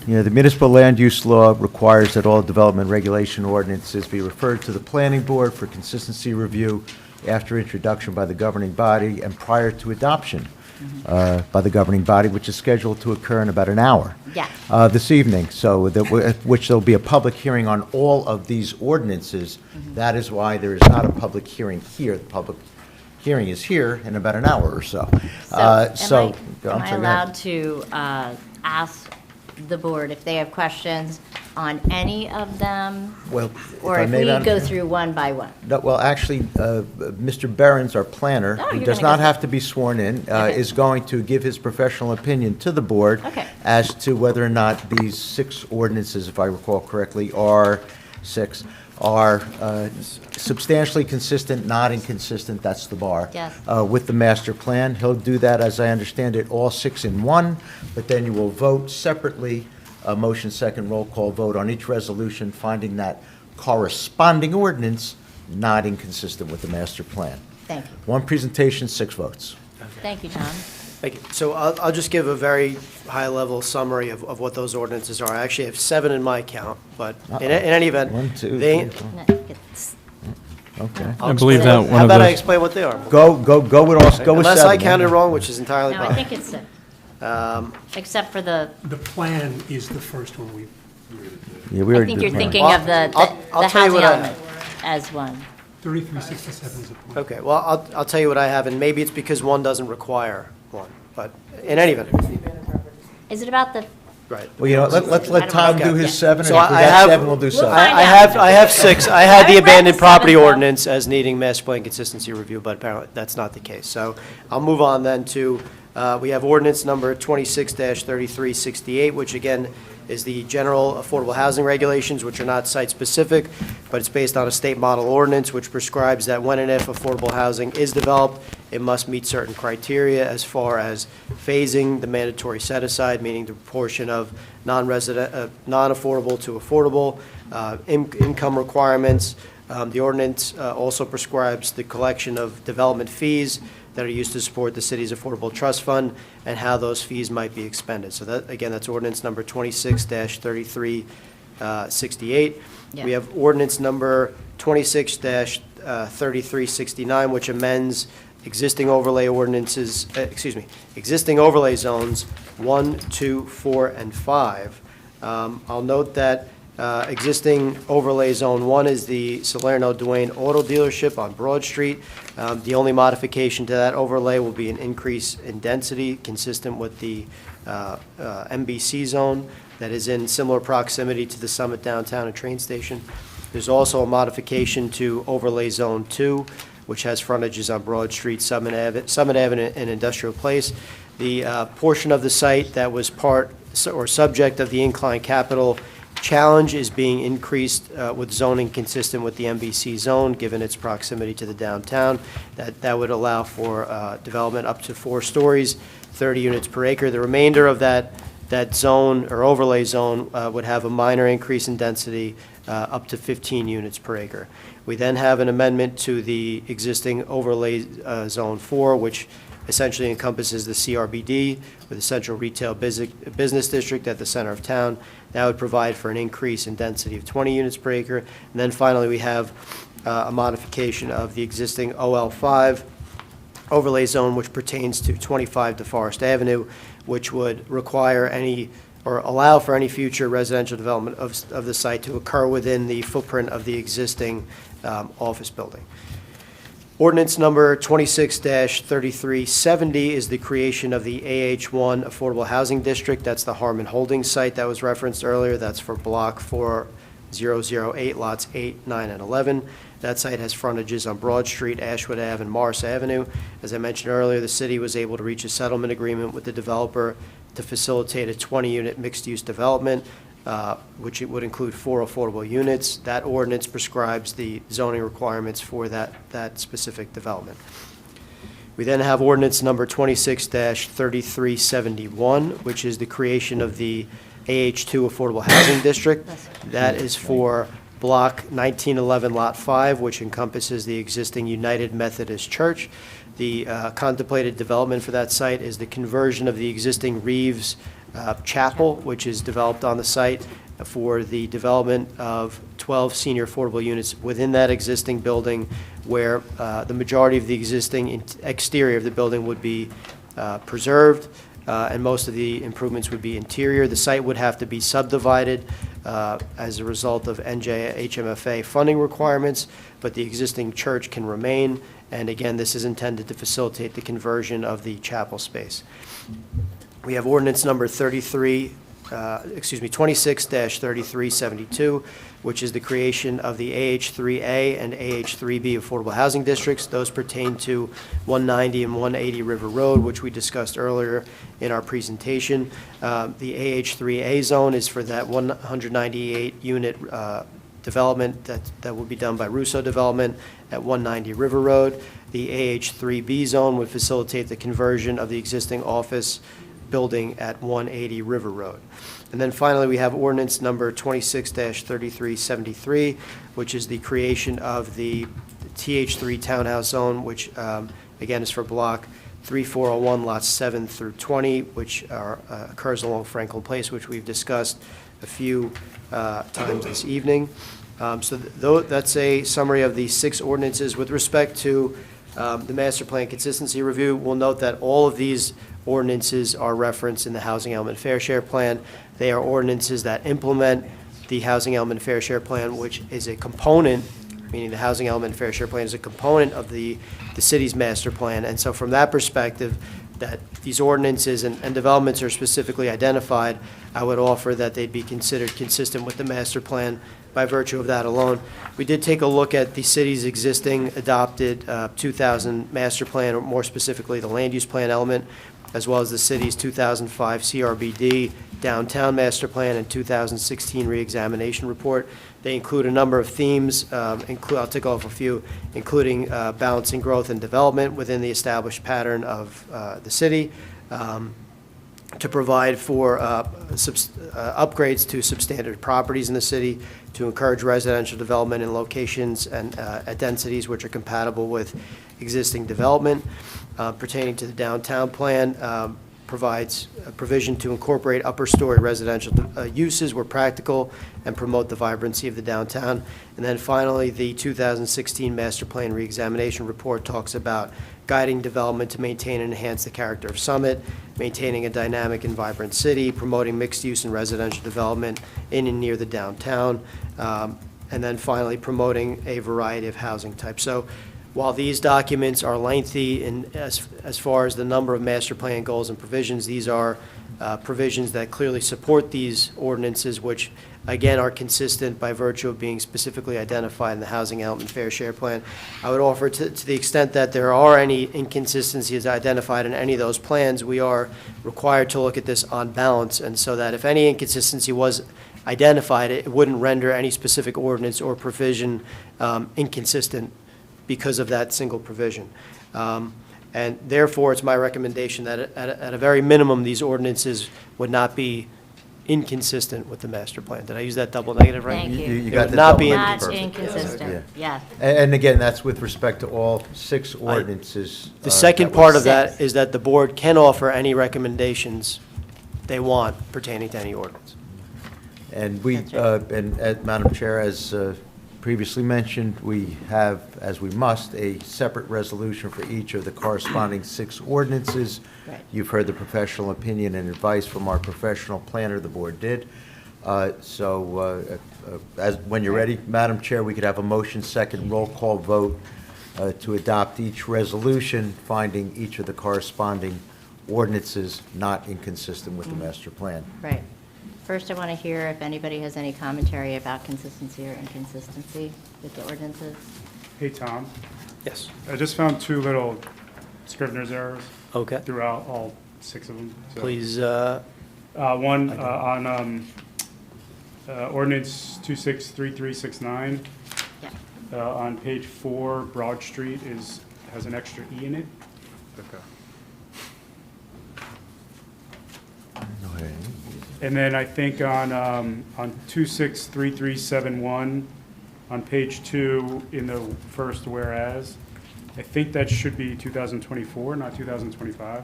The municipal land use law requires that all development regulation ordinances be referred to the planning board for consistency review after introduction by the governing body and prior to adoption by the governing body, which is scheduled to occur in about an hour. Yeah. This evening, so which there'll be a public hearing on all of these ordinances. That is why there is not a public hearing here. The public hearing is here in about an hour or so. So, am I'm I sorry, go ahead. allowed to ask the board if they have questions on any of them? Well, Or I if may we not- go through one by one? No, well, actually, Mr. Behrens, our planner, Oh, who you're does gonna not go have to be sworn in, Okay. is going to give his professional opinion to the board Okay. as to whether or not these 6 ordinances, if I recall correctly, are substantially consistent, not inconsistent, that's the bar, Yes. with the master plan. He'll do that, as I understand it, all 6 in one, but then you will vote separately, a motion, second, roll call vote on each resolution, finding that corresponding ordinance not inconsistent with the master plan. Thank you. One presentation, 6 votes. Thank you, John. Thank you. So I'll just give a very high-level summary of what those ordinances are. I actually have 7 in my count, but in any event, 1, 2, they... 3, 4. No, it's- Okay. I'll I believe explain that what- one How of about I those- explain what they are? Go with all, go with 7. Unless I counted wrong, which is entirely No, I possible. think it's 6. Except for the, The plan is the first one we, Yeah, we I already think did you're plan. thinking Well, of the I'll the tell you housing what I- element as one. 3367 is the plan. Okay, well, I'll tell you what I have, and maybe it's because one doesn't require one, but in any event, Is it about the, right. Well, you know, let Tom do his 7, and So if we I got have- 7, we'll do 7. find I have 6. I had the I read the abandoned property 7th, though. ordinance as needing master plan consistency review, but apparently that's not the case. So I'll move on then to, we have ordinance number 26-3368, which again is the general affordable housing regulations, which are not site-specific, but it's based on a state model ordinance, which prescribes that when and if affordable housing is developed, it must meet certain criteria as far as phasing, the mandatory set-aside, meaning the proportion of non-affordable to affordable, income requirements. The ordinance also prescribes the collection of development fees that are used to support the city's affordable trust fund and how those fees might be expended. So that, again, that's ordinance number 26-3368. Yeah. We have ordinance number 26-3369, which amends existing overlay ordinances, existing overlay zones 1, 2, 4, and 5. I'll note that existing overlay zone 1 is the Salerno Duane Auto Dealership on Broad Street. The only modification to that overlay will be an increase in density consistent with the MBC zone that is in similar proximity to the Summit downtown and train station. There's also a modification to overlay zone 2, which has frontages on Broad Street, Summit Avenue, and Industrial Place. The portion of the site that was part or subject of the inclined capital challenge is being increased with zoning consistent with the MBC zone, given its proximity to the downtown. That would allow for development up to 4 stories, 30 units per acre. The remainder of that zone or overlay zone would have a minor increase in density up to 15 units per acre. We then have an amendment to the existing overlay zone 4, which essentially encompasses the CRBD with a central retail business district at the center of town. That would provide for an increase in density of 20 units per acre. And then finally, we have a modification of the existing OL5 overlay zone, which pertains to 25 DeForest Avenue, which would require any, or allow for any future residential development of the site to occur within the footprint of the existing office building. Ordinance number 26-3370 is the creation of the AH1 Affordable Housing District. That's the Harmon Holdings site that was referenced earlier. That's for Block 4008, lots 8, 9, and 11. That site has frontages on Broad Street, Ashwood Ave, and Morris Avenue. As I mentioned earlier, the city was able to reach a settlement agreement with the developer to facilitate a 20-unit mixed-use development, which it would include 4 affordable units. That ordinance prescribes the zoning requirements for that specific development. We then have ordinance number 26-3371, which is the creation of the AH2 Affordable Housing District. That is for Block 1911, Lot 5, which encompasses the existing United Methodist Church. The contemplated development for that site is the conversion of the existing Reeves Chapel, which is developed on the site, for the development of 12 senior affordable units within that existing building, where the majority of the existing exterior of the building would be preserved, and most of the improvements would be interior. The site would have to be subdivided as a result of NJHMFA funding requirements, but the existing church can remain. And again, this is intended to facilitate the conversion of the chapel space. We have ordinance number 26-3372, which is the creation of the AH3A and AH3B affordable housing districts. Those pertain to 190 and 180 River Road, which we discussed earlier in our presentation. The AH3A zone is for that 198-unit development that will be done by Russo Development at 190 River Road. The AH3B zone would facilitate the conversion of the existing office building at 180 River Road. And then finally, we have ordinance number 26-3373, which is the creation of the TH3 Townhouse Zone, which again is for Block 3401, lots 7 through 20, which occurs along Franklin Place, which we've discussed a few times this evening. That's a summary of the 6 ordinances. With respect to the Master Plan Consistency Review, we'll note that all of these ordinances are referenced in the Housing Element Fair Share Plan. They are ordinances that implement the Housing Element Fair Share Plan, which is a component, meaning the Housing Element Fair Share Plan is a component of the city's master plan. And so from that perspective, that these ordinances and developments are specifically identified, I would offer that they'd be considered consistent with the master plan by virtue of that alone. We did take a look at the city's existing adopted 2000 master plan, or more specifically the land use plan element, as well as the city's 2005 CRBD downtown master plan and 2016 reexamination report. They include a number of themes. I'll tick off a few, including balancing growth and development within the established pattern of the city, to provide for upgrades to substandard properties in the city, to encourage residential development in locations and at densities which are compatible with existing development. Pertaining to the downtown plan, provides a provision to incorporate upper-story residential uses where practical and promote the vibrancy of the downtown. And then finally, the 2016 Master Plan Reexamination Report talks about guiding development to maintain and enhance the character of Summit, maintaining a dynamic and vibrant city, promoting mixed-use and residential development in and near the downtown, and then finally promoting a variety of housing types. So while these documents are lengthy as far as the number of master plan goals and provisions, these are provisions that clearly support these ordinances, which again are consistent by virtue of being specifically identified in the Housing Element Fair Share Plan. I would offer to the extent that there are any inconsistencies identified in any of those plans, we are required to look at this on balance, and so that if any inconsistency was identified, it wouldn't render any specific ordinance or provision inconsistent because of that single provision. And therefore, it's my recommendation that at a very minimum, these ordinances would not be inconsistent with the master plan. Did I use that double negative right? Thank you. You They got would the not double be negative. Not Perfect. inconsistent, yeah. And again, that's with respect to all 6 ordinances. The second that part was- of that is that the board can offer any recommendations they want pertaining to any ordinance. And we, That's right. and Madam Chair, as previously mentioned, we have, as we must, a separate resolution for each of the corresponding 6 ordinances. Right. You've heard the professional opinion and advice from our professional planner, the board did. When you're ready, Madam Chair, we could have a motion second roll call vote to adopt each resolution, finding each of the corresponding ordinances not inconsistent with the master plan. Right. First, I want to hear if anybody has any commentary about consistency or inconsistency with the ordinances. Hey, Tom, Yes. I just found 2 little Scrivener's errors Okay. throughout all 6 of them. So, Please, One on ordinance 263369. Yeah. On page 4, Broad Street has an extra E in it. And then I think on 263371, on page 2, in the first whereas, I think that should be 2024, not 2025,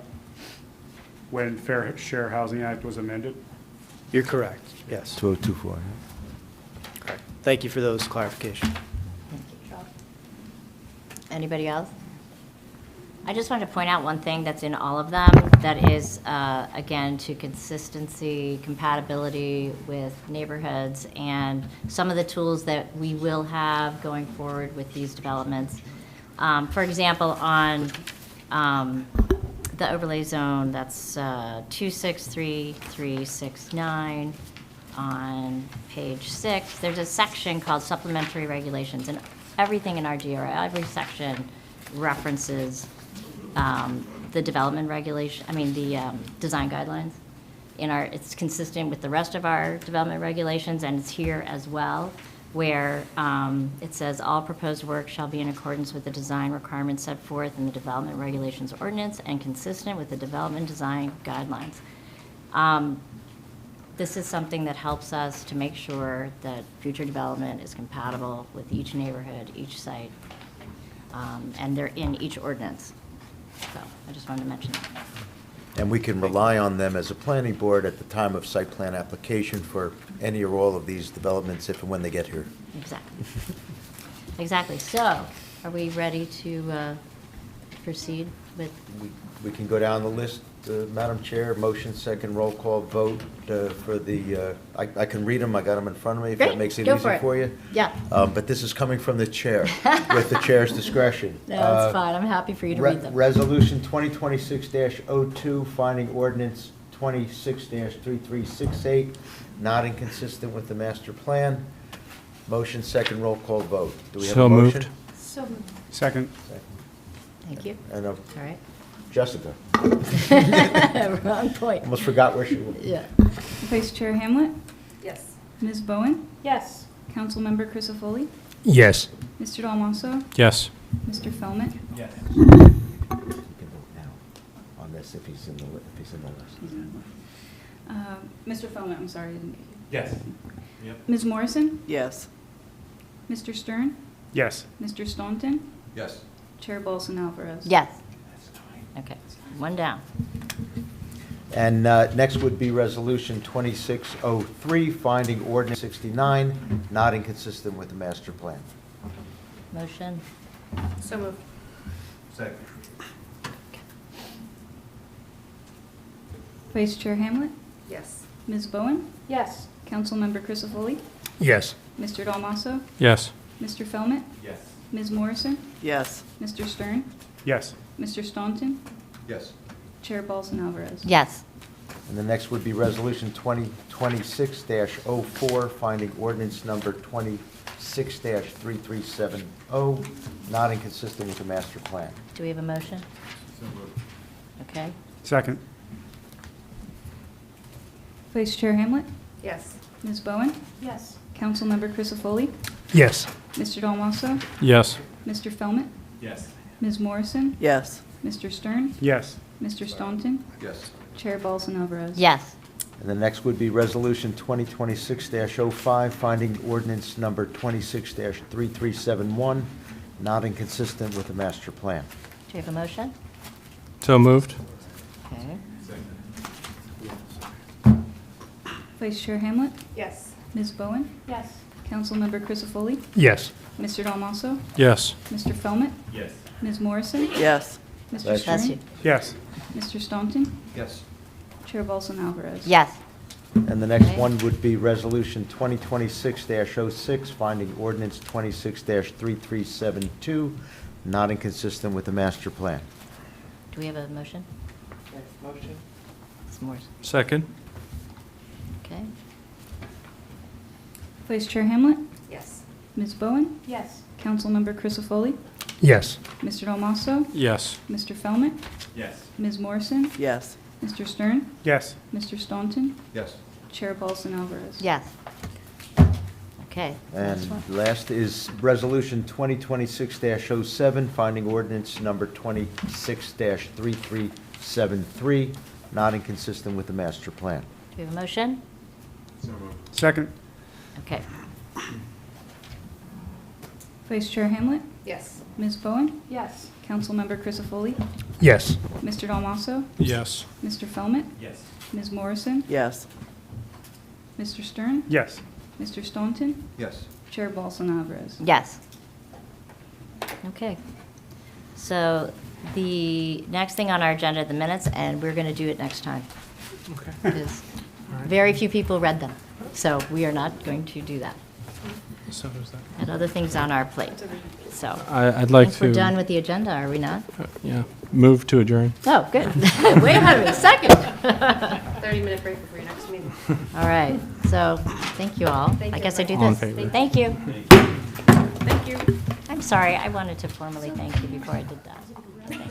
when Fair Share Housing Act was amended. you're correct. Yes. 2024. Correct. Thank you for those clarifications. Thank you, Charles. Anybody else? I just wanted to point out one thing that's in all of them that is, again, to consistency, compatibility with neighborhoods, and some of the tools that we will have going forward with these developments. For example, on the overlay zone, that's 263369 on page 6. There's a section called supplementary regulations, and everything in our GRI, every section references the development regulation, the design guidelines. It's consistent with the rest of our development regulations, and it's here as well, where it says, all proposed work shall be in accordance with the design requirements set forth in the development regulations ordinance and consistent with the development design guidelines. This is something that helps us to make sure that future development is compatible with each neighborhood, each site, and they're in each ordinance. So I just wanted to mention that. And we can rely on them as a planning board at the time of site plan application for any or all of these developments if and when they get here. Exactly. Exactly. So are we ready to proceed with? We can go down the list, Madam Chair, motion, second, roll call vote for the, I can read them, I got them in front of me, if Great, that makes it go easy for it. for you. Yeah. But this is coming from the chair, with the chair's discretion. No, that's fine. I'm happy for you to read them. Resolution 2026-02, finding ordinance 26-3368, not inconsistent with the master plan. Motion, second, roll call vote. Do we have a So motion? moved. So moved. Second. Thank you. And All right. Jessica, Wrong point. almost forgot where she was. Yeah. Vice Chair Hamlet? Yes. Ms. Bowen? Yes. Councilmember Crisafulli? Yes. Mr. Dalmasso? Yes. Mr. Felmet? Yes. You can vote now on this if he's in the list. Mr. Felmet, I'm sorry, I didn't get you. Yes. Yep. Ms. Morrison? Yes. Mr. Stern? Yes. Mr. Staunton? Yes. Chair Bolson Alvarez? Yes. Okay. One down. And next would be Resolution 2603, finding ordinance 69, not inconsistent with the master plan. Motion. So moved. Second. Vice Chair Hamlet? Yes. Ms. Bowen? Yes. Councilmember Crisafulli? Yes. Mr. Dalmasso? Yes. Mr. Felmet? Yes. Ms. Morrison? Yes. Mr. Stern? Yes. Mr. Staunton? Yes. Chair Bolson Alvarez? Yes. And the next would be Resolution 2026-04, finding ordinance number 26-3370, not inconsistent with the master plan. Do we have a motion? So moved. Okay. Second. Vice Chair Hamlet? Yes. Ms. Bowen? Yes. Councilmember Crisafulli? Yes. Mr. Dalmasso? Yes. Mr. Felmet? Yes. Ms. Morrison? Yes. Mr. Stern? Yes. Mr. Staunton? Yes. Chair Bolson Alvarez? Yes. And the next would be Resolution 2026-05, finding ordinance number 26-3371, not inconsistent with the master plan. Do you have a motion? So moved. Okay. Second. Vice Chair Hamlet? Yes. Ms. Bowen? Yes. Councilmember Crisafulli? Yes. Mr. Dalmasso? Yes. Mr. Felmet? Yes. Ms. Morrison? Yes. Mr. Bless Bless you. Stern? Yes. Mr. Staunton? Yes. Chair Bolson Alvarez? Yes. And the next Okay. one would be Resolution 2026-06, finding ordinance 26-3372, not inconsistent with the master plan. Do we have a motion? Motion. Ms. Morse. Second? Okay. Vice Chair Hamlet? Yes. Ms. Bowen? Yes. Councilmember Crisafulli? Yes. Mr. Del Masso? Yes. Mr. Fellman? Yes. Ms. Morrison? Yes. Mr. Stern? Yes. Mr. Staunton? Yes. Chair Paulson Alvarez? Yes. Okay. And last is Resolution 2026-07, finding ordinance number 26-3373, not inconsistent with the master plan. Do we have a motion? Second. Okay. Vice Chair Hamlet? Yes. Ms. Bowen? Yes. Councilmember Crisafulli? Yes. Mr. Del Masso? Yes. Mr. Fellman? Yes. Ms. Morrison? Yes. Mr. Stern? Yes. Mr. Staunton? Yes. Chair Paulson Alvarez? Yes. Okay. So the next thing on our agenda, the minutes, and we're going to do it next time. Okay. Because very few people read them, so we are not going to do that. So there's that. And other things on our plate, so. I'd I like think we're done to, with the agenda, are we not? yeah, move to adjourn. Oh, good. Way ahead of me. Second. 30-minute break before your next meeting. All right, so, thank you all. I guess I do All in this. favor. Thank you. Thank you. I'm sorry, I wanted to formally thank you before I did that. Thank you.